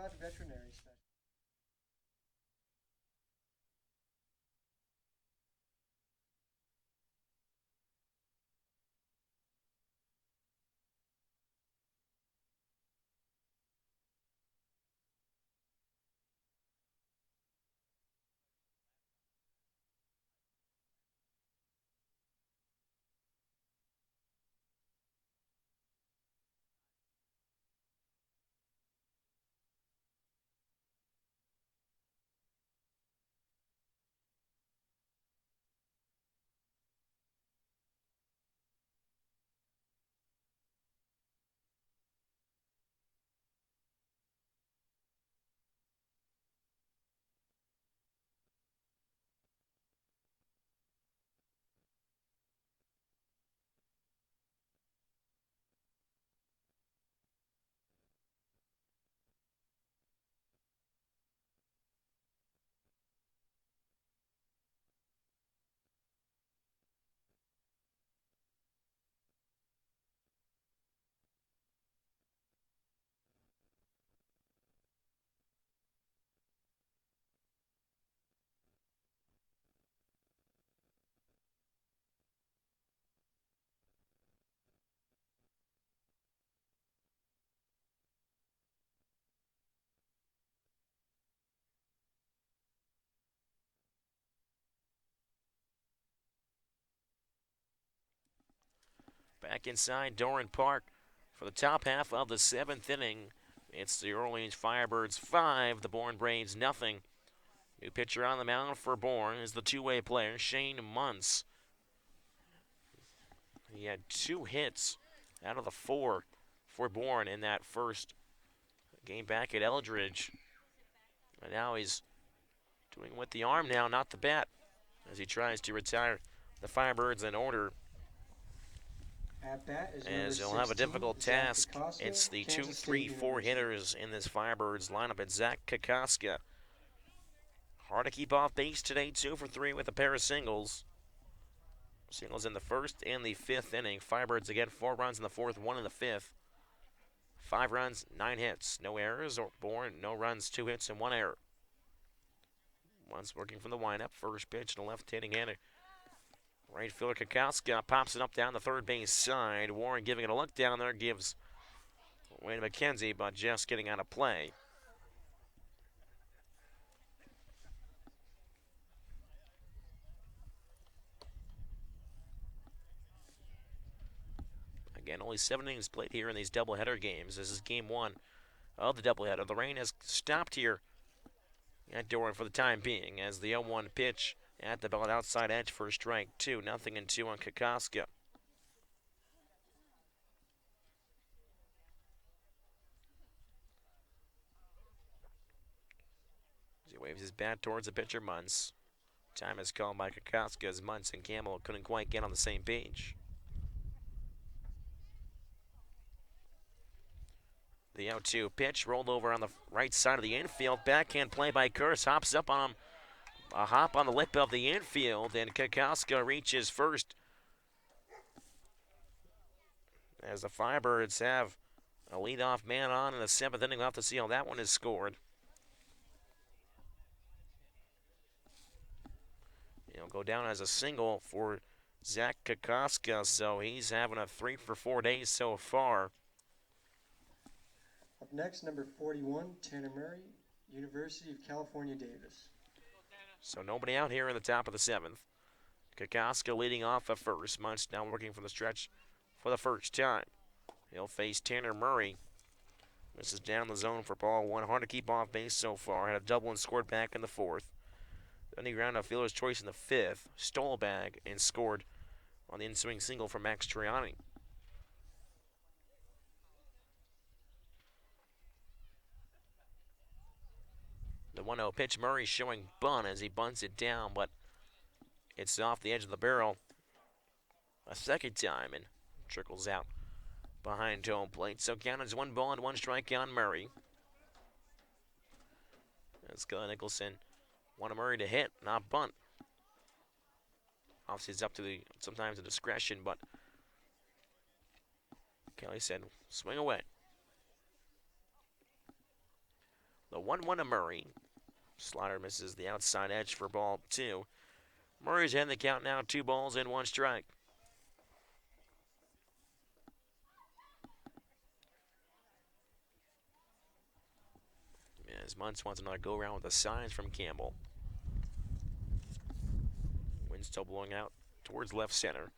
Back inside Doran Park for the top half of the 7th inning. It's the Orleans Firebirds 5, the Bourne Braves nothing. New pitcher on the mound for Bourne is the two-way player, Shane Muntz. He had 2 hits out of the 4 for Bourne in that first game back at Eldridge. And now he's doing with the arm now, not the bat, as he tries to retire the Firebirds in order. As he'll have a difficult task. It's the 2, 3, 4 hitters in this Firebirds lineup. It's Zach Kokoska. Hard to keep off base today, 2 for 3 with a pair of singles. Singles in the first and the 5th inning. Firebirds again, 4 runs in the 4th, 1 in the 5th. 5 runs, 9 hits, no errors. Or Bourne, no runs, 2 hits, and 1 error. One's working from the windup. First pitch to left-handing hitter. Right fielder Kokoska pops it up down the third base side. Warren giving it a look down there, gives Wayne McKenzie, but just getting out of play. Again, only 7 innings played here in these doubleheader games. This is game 1 of the doubleheader. The rain has stopped here at Doran for the time being as the 0-1 pitch at the belt outside edge for a strike 2. 0-2 on Kokoska. As he waves his bat towards the pitcher, Muntz. Time is called by Kokoska as Muntz and Campbell couldn't quite get on the same page. The 0-2 pitch rolled over on the right side of the infield. Backhand play by Kurz. Hops up on him. A hop on the lip of the infield, and Kokoska reaches first. As the Firebirds have a leadoff man on in the 7th inning. We'll have to see how that one is scored. He'll go down as a single for Zach Kokoska, so he's having a 3 for 4 days so far. Up next, number 41, Tanner Murray, University of California, Davis. So nobody out here in the top of the 7th. Kokoska leading off at first. Muntz now working from the stretch for the first time. He'll face Tanner Murray. This is down the zone for ball one. Hard to keep off base so far. Had a double and scored back in the fourth. Then he grounded a fielder's choice in the fifth, stole a bag, and scored on the in-swing single from Max Triani. The 1-0 pitch, Murray showing bunt as he bunts it down, but it's off the edge of the barrel a second time and trickles out behind home plate. So count is 1 ball and 1 strike on Murray. That's Kelly Nicholson. Wanted Murray to hit, not bunt. Obviously, it's up to sometimes the discretion, but Kelly said, swing away. The 1-1 to Murray. Slider misses the outside edge for ball 2. Murray's had the count now, 2 balls and 1 strike. As Muntz wants another go-around with the signs from Campbell. Wind still blowing out towards left center.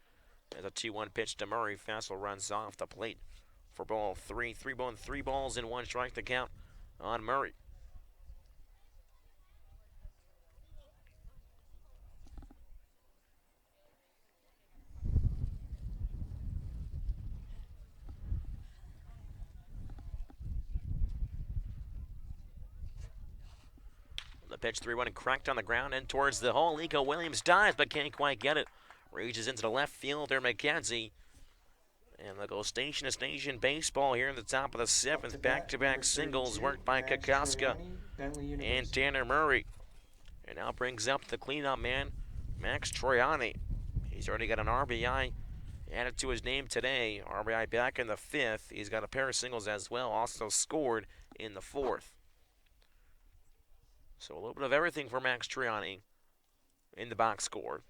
As a 2-1 pitch to Murray. Fastball runs off the plate for ball 3. 3 balls and 1 strike to count on Murray. The pitch 3-1 cracked on the ground and towards the hole. Nico Williams dives but can't quite get it. Reaches into the left fielder, McKenzie. And they'll go station to station baseball here in the top of the 7th. Back-to-back singles worked by Kokoska and Tanner Murray. And now brings up the cleanup man, Max Troiani. He's already got an RBI added to his name today. RBI back in the 5th. He's got a pair of singles as well. Also scored in the 4th. So a little bit of everything for Max Triani in the box score.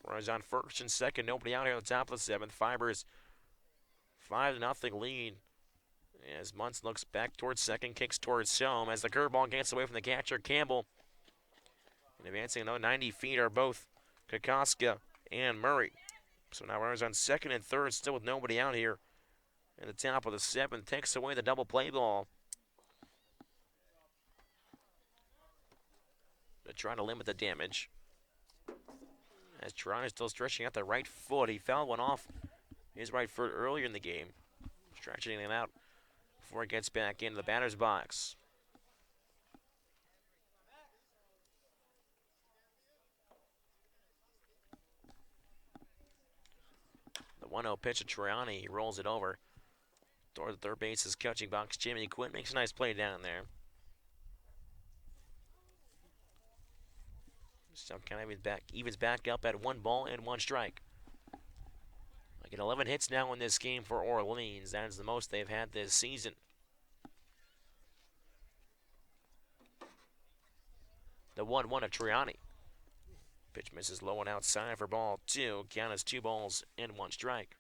Runners on first and second, nobody out here on the top of the 7th. Fibers 5-0 lead as Muntz looks back towards second, kicks towards home as the curveball gets away from the catcher, Campbell. And advancing another 90 feet are both Kokoska and Murray. So now runners on second and third, still with nobody out here in the top of the 7th. Takes away the double play ball. They're trying to limit the damage. As Toronto's still stretching out the right foot. He fouled one off his right foot earlier in the game. Stretching it out before he gets back into the batter's box. The 1-0 pitch to Triani. He rolls it over toward the third base's catching box. Jimmy Quinn makes a nice play down there. So kind of evens back up at 1 ball and 1 strike. I get 11 hits now in this game for Orleans. That is the most they've had this season. The 1-1 of Triani. Pitch misses low and outside for ball 2. Count is 2 balls and 1 strike.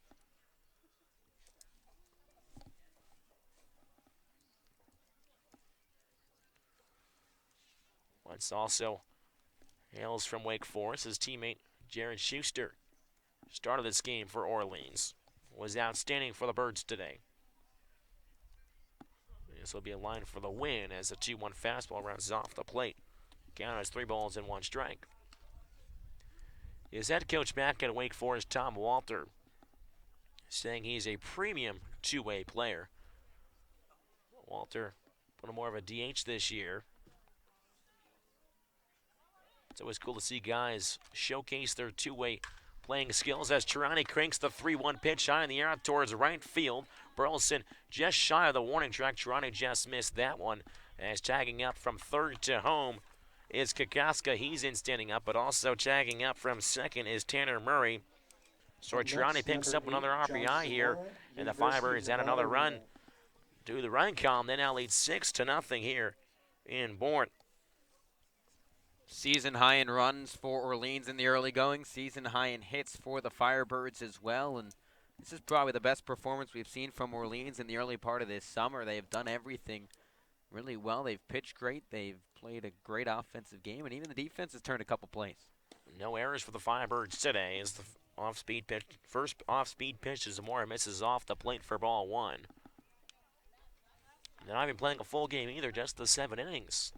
Once also hails from Wake Forest. His teammate Jared Schuster started this game for Orleans. Was outstanding for the Birds today. This will be a line for the win as the 2-1 fastball runs off the plate. Count is 3 balls and 1 strike. His head coach back at Wake Forest, Tom Walter, saying he's a premium two-way player. Walter put him more of a DH this year. It's always cool to see guys showcase their two-way playing skills as Triani cranks the 3-1 pitch high in the air out towards right field. Burleson just shy of the warning track. Triani just missed that one as tagging up from third to home is Kokoska. He's in standing up, but also tagging up from second is Tanner Murray. So Triani picks up another RBI here, and the Firebirds add another run to the run column. They now lead 6-0 here in Bourne. Season high in runs for Orleans in the early going. Season high in hits for the Firebirds as well. And this is probably the best performance we've seen from Orleans in the early part of this summer. They've done everything really well. They've pitched great. They've played a great offensive game. And even the defense has turned a couple plays. No errors for the Firebirds today as the Off-speed pitch. First off-speed pitch to Zamora misses off the plate for ball 1. They're not even playing a full game either, just the 7 innings.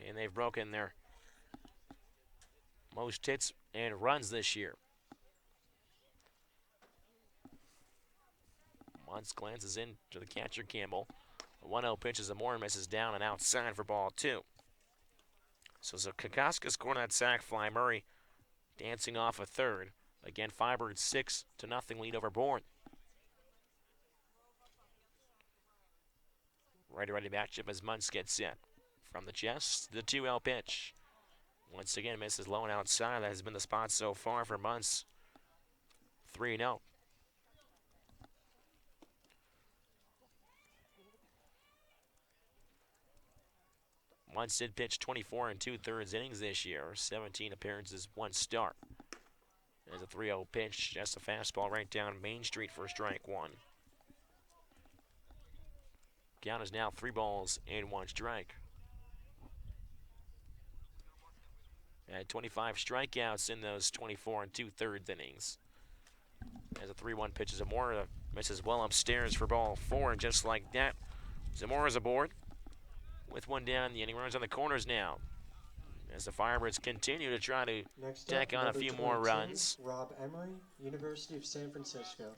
And they've broken their most hits and runs this year. Muntz glances in to the catcher, Campbell. The 1-0 pitch is Zamora misses down and outside for ball 2. So Kokoska scoring that sac fly. Murray dancing off a third. Again, Firebirds 6-0 lead over Bourne. Righty matchup as Muntz gets set. From the chest, the 2-0 pitch. Once again, misses low and outside. That has been the spot so far for Muntz. 3-0. Muntz did pitch 24 2/3 innings this year. 17 appearances, 1 start. There's a 3-0 pitch. Just a fastball right down Main Street for strike 1. Count is now 3 balls and 1 strike. Had 25 strikeouts in those 24 2/3 innings. As a 3-1 pitch, Zamora misses well upstairs for ball 4, and just like that, Zamora's aboard. With 1 down, the inning runs on the corners now. As the Firebirds continue to try to tack on a few more runs. Rob Emery, University of San Francisco.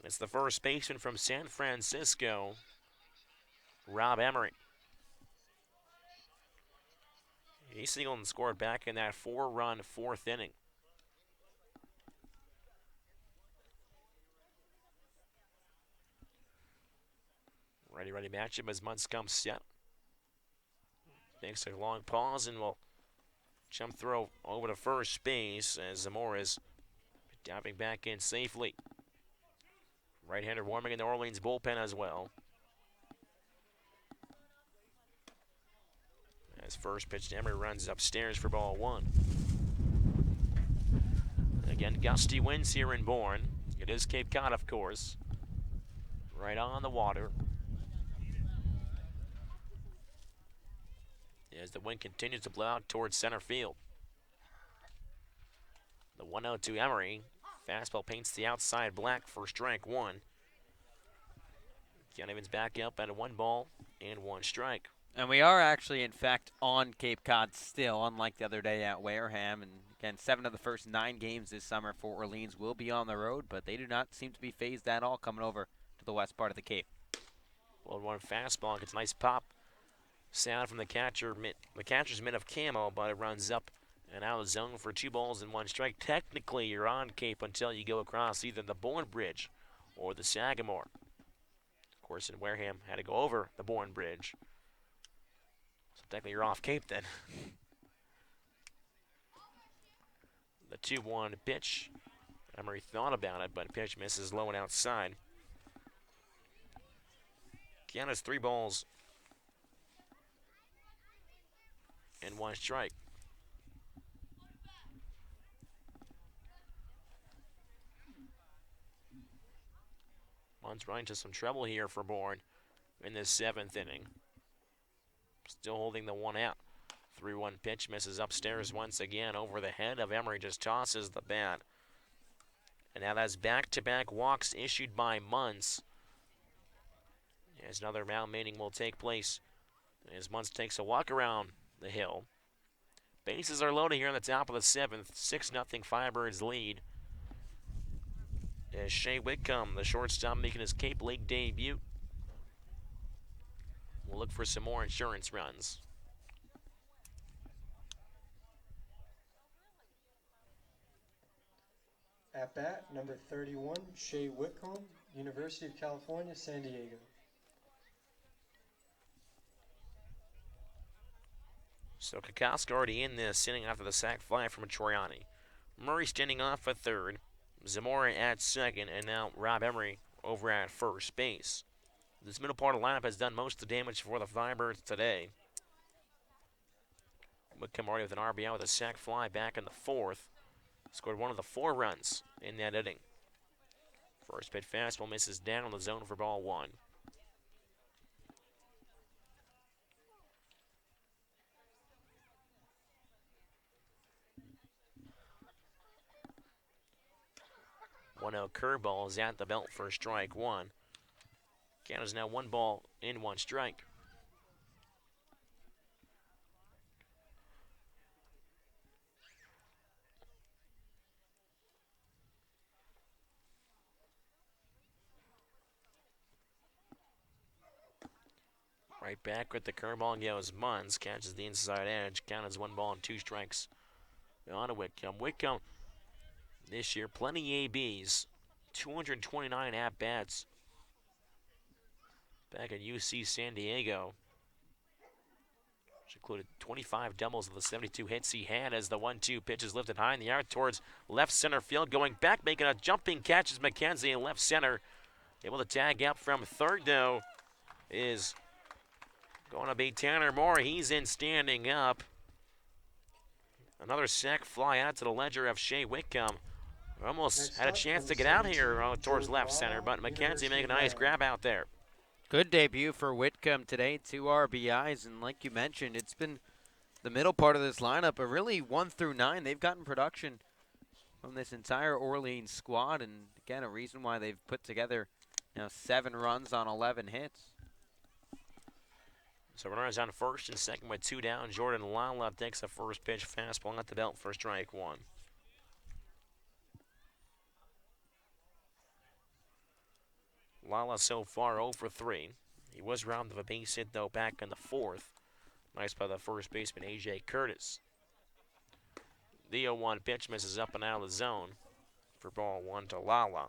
It's the first baseman from San Francisco, Rob Emery. He singled and scored back in that 4-run 4th inning. Ready matchup as Muntz comes set. Takes a long pause and will jump throw over to first base as Zamora is diving back in safely. Right-hander warming in the Orleans bullpen as well. As first pitch to Emery runs upstairs for ball 1. Again, gusty winds here in Bourne. It is Cape Cod, of course. Right on the water. As the wind continues to blow out towards center field. The 1-0 to Emery. Fastball paints the outside black for strike 1. John Evans back up at a 1 ball and 1 strike. And we are actually, in fact, on Cape Cod still, unlike the other day at Wareham. And again, 7 of the first 9 games this summer for Orleans will be on the road, but they do not seem to be phased at all coming over to the west part of the Cape. Well, 1 fastball gets a nice pop sound from the catcher's mitt of Camo, but it runs up and out of the zone for 2 balls and 1 strike. Technically, you're on Cape until you go across either the Bourne Bridge or the Sagamore. Of course, in Wareham, had to go over the Bourne Bridge. So technically, you're off Cape then. The 2-1 pitch. Emery thought about it, but pitch misses low and outside. Count is 3 balls and 1 strike. Muntz running into some trouble here for Bourne in this 7th inning. Still holding the 1 out. 3-1 pitch misses upstairs once again over the head of Emery, just tosses the bat. And now that's back-to-back walks issued by Muntz. As another mound meeting will take place as Muntz takes a walk around the hill. Bases are loaded here on the top of the 7th. 6-0 Firebirds lead. As Shea Whitcomb, the shortstop, making his Cape League debut. We'll look for some more insurance runs. At bat, number 31, Shea Whitcomb, University of California, San Diego. So Kokoska already in this inning after the sac fly from Troiani. Murray standing off at third, Zamora at second, and now Rob Emery over at first base. This middle part of the lineup has done most of the damage for the Firebirds today. Whitcomb already with an RBI with a sac fly back in the 4th. Scored 1 of the 4 runs in that inning. First pitch fastball misses down on the zone for ball 1. 1-0 curveball is at the belt for strike one. Count is now 1 ball in 1 strike. Right back with the curveball goes Munns. Catches the inside edge. Count is 1 ball and 2 strikes. On to Whitcomb. Whitcomb this year, plenty ABs. 229 at-bats back at UC San Diego, which included 25 doubles of the 72 hits he had as the 1-2 pitch is lifted high in the air towards left center field. Going back, making a jumping catch is McKenzie in left center. Able to tag up from third, though, is going to be Tanner Moore. He's in standing up. Another sac fly out to the ledger of Shea Whitcomb. Almost had a chance to get out here towards left center, but McKenzie making a nice grab out there. Good debut for Whitcomb today, 2 RBIs, and like you mentioned, it's been the middle part of this lineup, but really 1 through 9, they've gotten production from this entire Orleans squad, and again, a reason why they've put together 7 runs on 11 hits. So runners on first and second with 2 down. Jordan Lala takes the first pitch, fastball at the belt for strike one. Lala so far 0 for 3. He was robbed of a base hit, though, back in the 4th. Nice by the first baseman, A.J. Curtis. The 0-1 pitch misses up and out of the zone for ball 1 to Lala.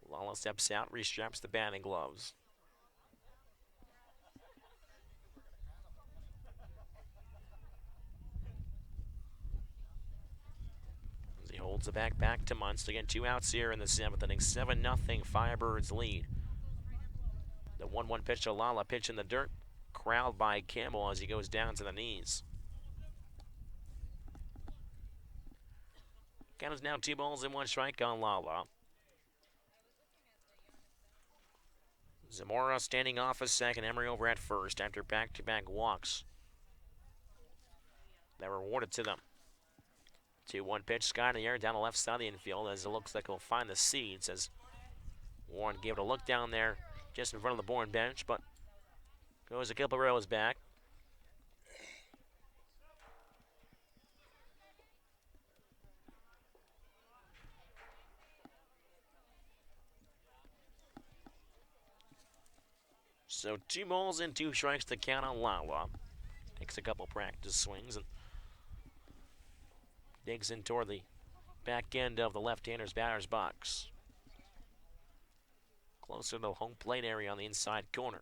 Lala steps out, restraps the batting gloves. He holds the back to Munns. Again, 2 outs here in the 7th inning. 7-0 Firebirds lead. The 1-1 pitch to Lala, pitch in the dirt. Corralled by Campbell as he goes down to the knees. Count is now 2 balls and 1 strike on Lala. Zamora standing off a second. Emery over at first after back-to-back walks that were awarded to them. 2-1 pitch, sky in the air down the left side of the infield as it looks like he'll find the seats as Warren gave it a look down there just in front of the Bourne bench, but goes a couple rows back. So 2 balls and 2 strikes to count on Lala. Takes a couple practice swings and digs in toward the back end of the left-hander's batter's box. Closer to the home plate area on the inside corner.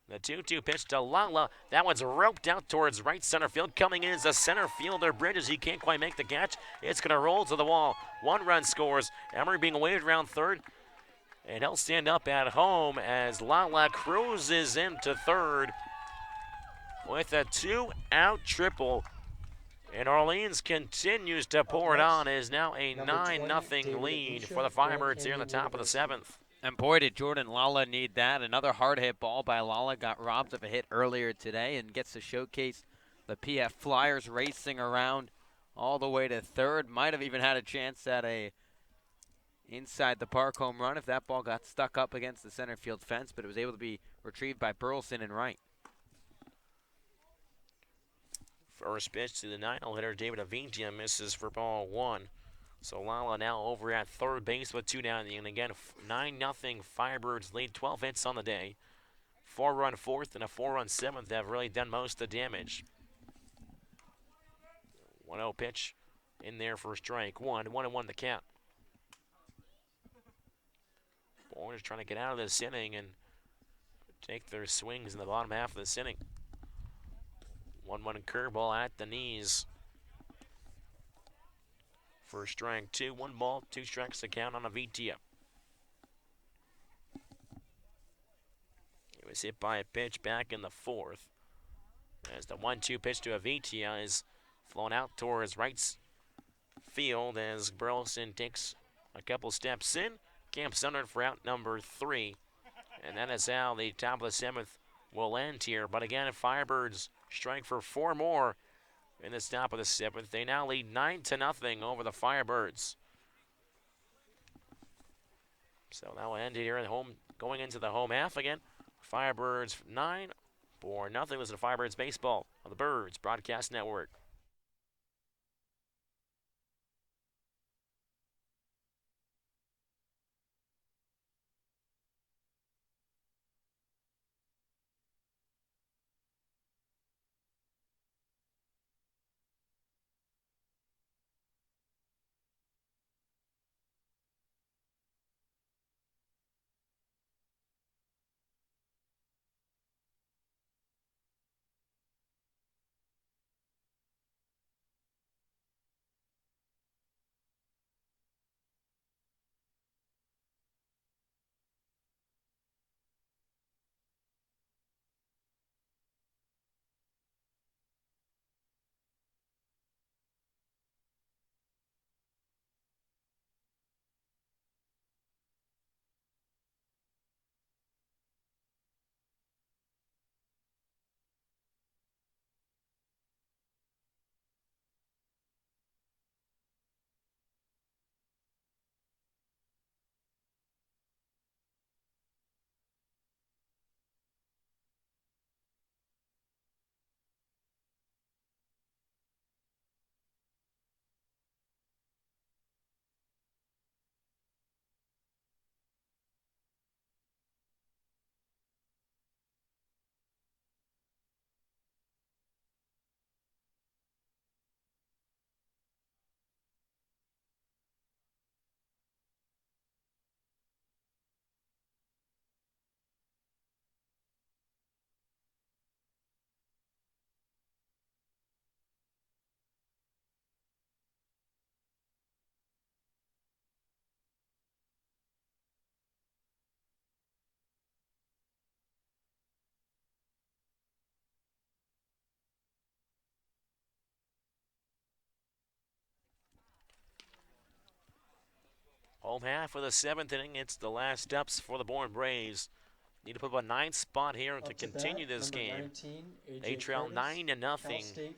The 2-2 pitch to Lala. That one's roped out towards right center field. Coming in is the center fielder, Bridges. He can't quite make the catch. It's going to roll to the wall. 1 run scores. Emery being waved around third. And he'll stand up at home as Lala cruises into third with a 2-out triple. And Orleans continues to pour it on. It is now a 9-0 lead for the Firebirds here in the top of the 7th. And boy, did Jordan Lala need that. Another hard hit ball by Lala got robbed of a hit earlier today and gets to showcase the PF Flyers racing around all the way to third. Might have even had a chance at a inside the park home run if that ball got stuck up against the center field fence, but it was able to be retrieved by Burleson in right. First pitch to the 9-0 hitter, David Avintia, misses for ball 1. So Lala now over at third base with 2 down. And again, 9-0 Firebirds lead, 12 hits on the day. 4-run 4th and a 4-run 7th have really done most of the damage. 1-0 pitch in there for strike 1. 1-1 the count. Bourne is trying to get out of this inning and take their swings in the bottom half of this inning. 1-1 curveball at the knees. For strike 2, 1 ball, 2 strikes to count on Avitia. It was hit by a pitch back in the 4th. As the 1-2 pitch to Avitia is flown out towards right field as Burleson takes a couple steps in. Camps under for out number 3. And that is how the top of the 7th will end here. But again, if Firebirds strike for 4 more, in the top of the 7th. They now lead 9-0 over the Firebirds. So that will end here at home, going into the home half again. Firebirds 9, Bourne nothing. Listen to Firebirds baseball on the Birds Broadcast Network. Home half of the 7th inning. It's the last steps for the Bourne Braves. Need to put up a 9th spot here to continue this game. 19, They trail 9-0.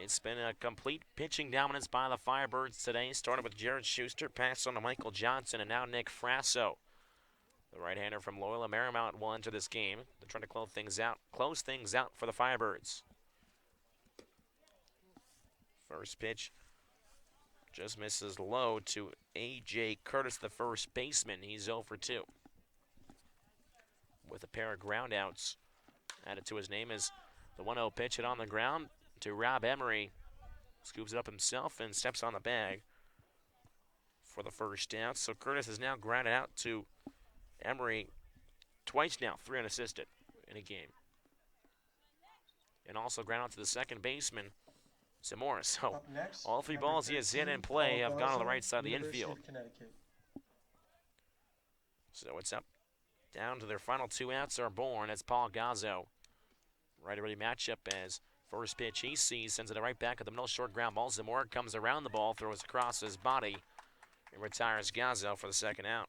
It's been a complete pitching dominance by the Firebirds today. Started with Jared Schuster, passed on to Michael Johnson, and now Nick Frasso. The right-hander from Loyola Marymount will enter this game. They're trying to close things out for the Firebirds. First pitch just misses low to A.J. Curtis, the first baseman. He's 0 for 2. With a pair of groundouts added to his name is the 1-0 pitch hit on the ground to Rob Emery. Scoops it up himself and steps on the bag for the first out. So Curtis is now grounded out to Emery twice now, 3 unassisted in a game. And also ground out to the second baseman, Zamora. So all 3 balls he has hit in play have gone on the right side of the infield. So it's up down to their final 2 outs are Bourne. It's Paul Gazzo. Righty-ready matchup as first pitch he sees, sends it right back at the middle, short ground ball. Zamora comes around the ball, throws across his body, and retires Gazzo for the second out.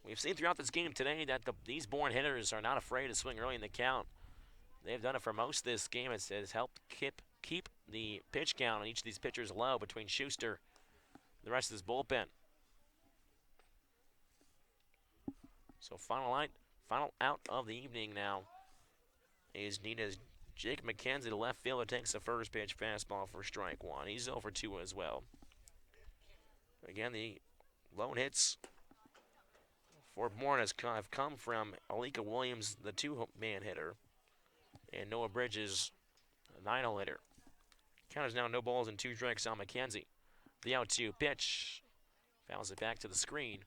We've seen throughout this game today that these Bourne hitters are not afraid to swing early in the count. They've done it for most of this game. It has helped keep the pitch count on each of these pitchers low between Schuster and the rest of this bullpen. So final out of the evening now is Nina's Jake McKenzie, the left fielder, takes the first pitch fastball for strike 1. He's 0 for 2 as well. Again, the lone hits for Bourne have come from Alika Williams, the 2-man hitter, and Noah Bridges, a 9-hole hitter. Count is now no balls and 2 strikes on McKenzie. The 0-2 pitch fouls it back to the screen.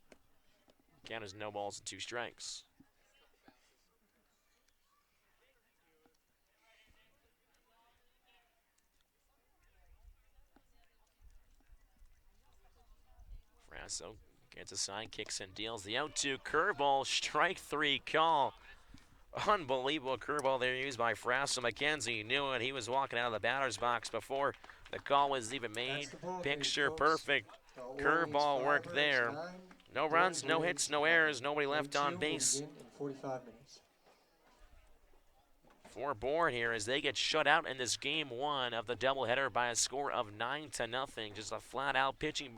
Count is no balls and 2 strikes. Frasso gets a sign, kicks and deals. The 0-2 curveball, strike 3 call. Unbelievable curveball there used by Frasso. McKenzie knew it. He was walking out of the batter's box before the call was even made. Picture perfect curveball work there. No runs, no hits, no errors, nobody left on base. for Bourne here as they get shut out in this game one of the doubleheader by a score of 9-0. Just a flat-out pitching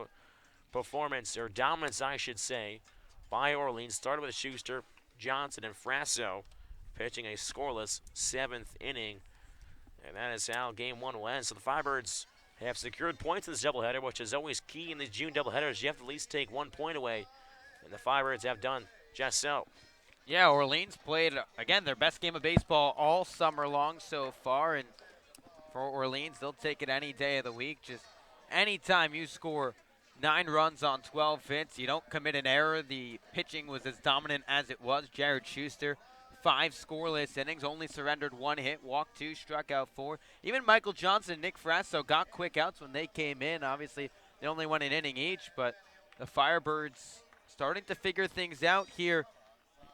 performance, or dominance, I should say, by Orleans. Started with Schuster, Johnson, and Frasso, pitching a scoreless 7th inning. And that is how game one will end. So the Firebirds have secured points in this doubleheader, which is always key in the June doubleheaders. You have to at least take 1 point away, and the Firebirds have done just so. Yeah, Orleans played, again, their best game of baseball all summer long so far. And for Orleans, they'll take it any day of the week. Just anytime you score 9 runs on 12 hits, you don't commit an error. The pitching was as dominant as it was. Jared Schuster, 5 scoreless innings, only surrendered 1 hit, walked 2, struck out 4. Even Michael Johnson and Nick Frasso got quick outs when they came in. Obviously, they only won an inning each, but the Firebirds starting to figure things out here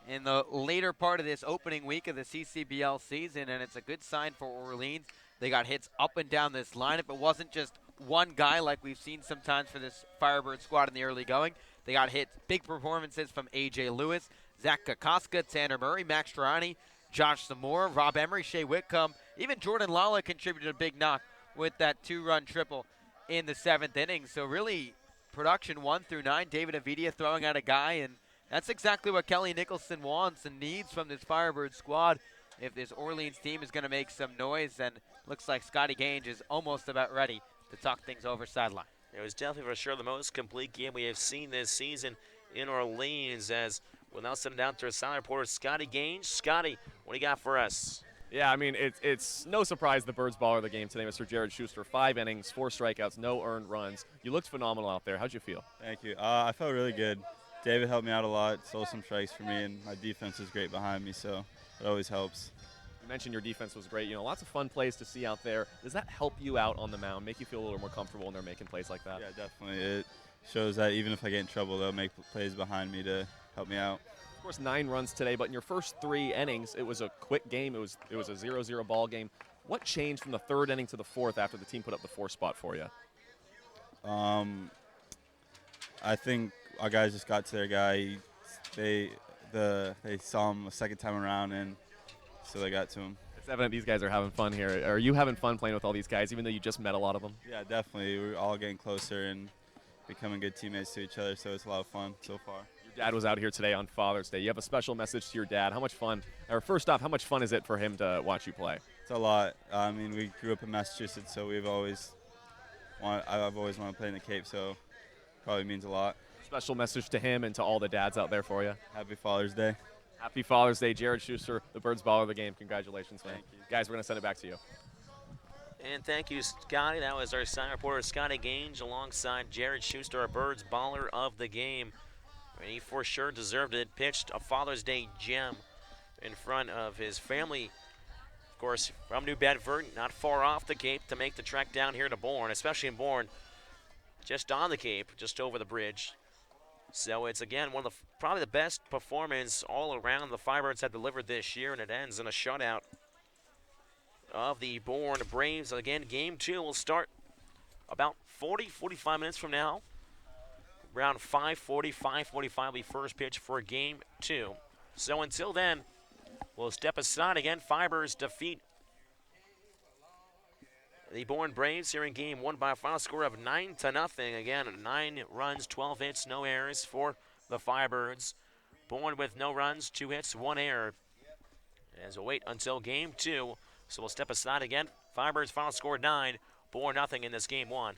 in the later part of this opening week of the CCBL season, and it's a good sign for Orleans. They got hits up and down this lineup. It wasn't just one guy like we've seen sometimes for this Firebird squad in the early going. They got hit, big performances from A.J. Lewis, Zach Kokoska, Tanner Murray, Max Trani, Josh Zamora, Rob Emery, Shea Whitcomb. Even Jordan Lala contributed a big knock with that 2-run triple in the 7th inning. So really, production 1 through 9. David Avidia throwing out a guy, and that's exactly what Kelly Nicholson wants and needs from this Firebird squad. If this Orleans team is going to make some noise, then looks like Scotty Gange is almost about ready to talk things over sideline. It was definitely for sure the most complete game we have seen this season in Orleans, as we'll now send it down to our sound reporter, Scotty Gange. Scotty, what do you got for us? Yeah, I mean, it's no surprise the Birds baller of the game today, Mr. Jared Schuster. 5 innings, 4 strikeouts, no earned runs. You looked phenomenal out there. How'd you feel? Thank you. I felt really good. David helped me out a lot, stole some strikes for me, and my defense is great behind me, so it always helps. You mentioned your defense was great. You know, lots of fun plays to see out there. Does that help you out on the mound, make you feel a little more comfortable when they're making plays like that? Yeah, definitely. It shows that even if I get in trouble, they'll make plays behind me to help me out. Of course, 9 runs today, but in your first 3 innings, it was a quick game. It was a 0-0 ball game. What changed from the 3rd inning to the 4th after the team put up the 4 spot for you? I think our guys just got to their guy. They saw him a second time around, and so they got to him. It's evident these guys are having fun here. Are you having fun playing with all these guys, even though you just met a lot of them? Yeah, definitely. We're all getting closer and becoming good teammates to each other, so it's a lot of fun so far. Your dad was out here today on Father's Day. You have a special message to your dad. How much fun, or first off, how much fun is it for him to watch you play? It's a lot. I mean, we grew up in Massachusetts, so I've always wanted to play in the Cape, so probably means a lot. Special message to him and to all the dads out there for you. Happy Father's Day. Happy Father's Day, Jared Schuster, the Birds baller of the game. Congratulations, man. Thank you. Guys, we're going to send it back to you. And thank you, Scotty. That was our sign reporter, Scotty Gange, alongside Jared Schuster, our Birds baller of the game. And he for sure deserved it. Pitched a Father's Day gem in front of his family, of course, from New Bedford, not far off the Cape to make the trek down here to Bourne, especially in Bourne, just on the Cape, just over the bridge. So it's, again, one of the probably the best performance all around the Firebirds have delivered this year, and it ends in a shutout of the Bourne Braves. Again, game 2 will start about 45 minutes from now. Around 5:40, 5:45 will be first pitch for game 2. So until then, we'll step aside again. Firebirds defeat the Bourne Braves here in game 1 by a final score of 9-0. Again, 9 runs, 12 hits, no errors for the Firebirds. Bourne with no runs, 2 hits, 1 error. As we'll wait until game 2. So we'll step aside again. Firebirds final score 9, Bourne nothing in this game 1.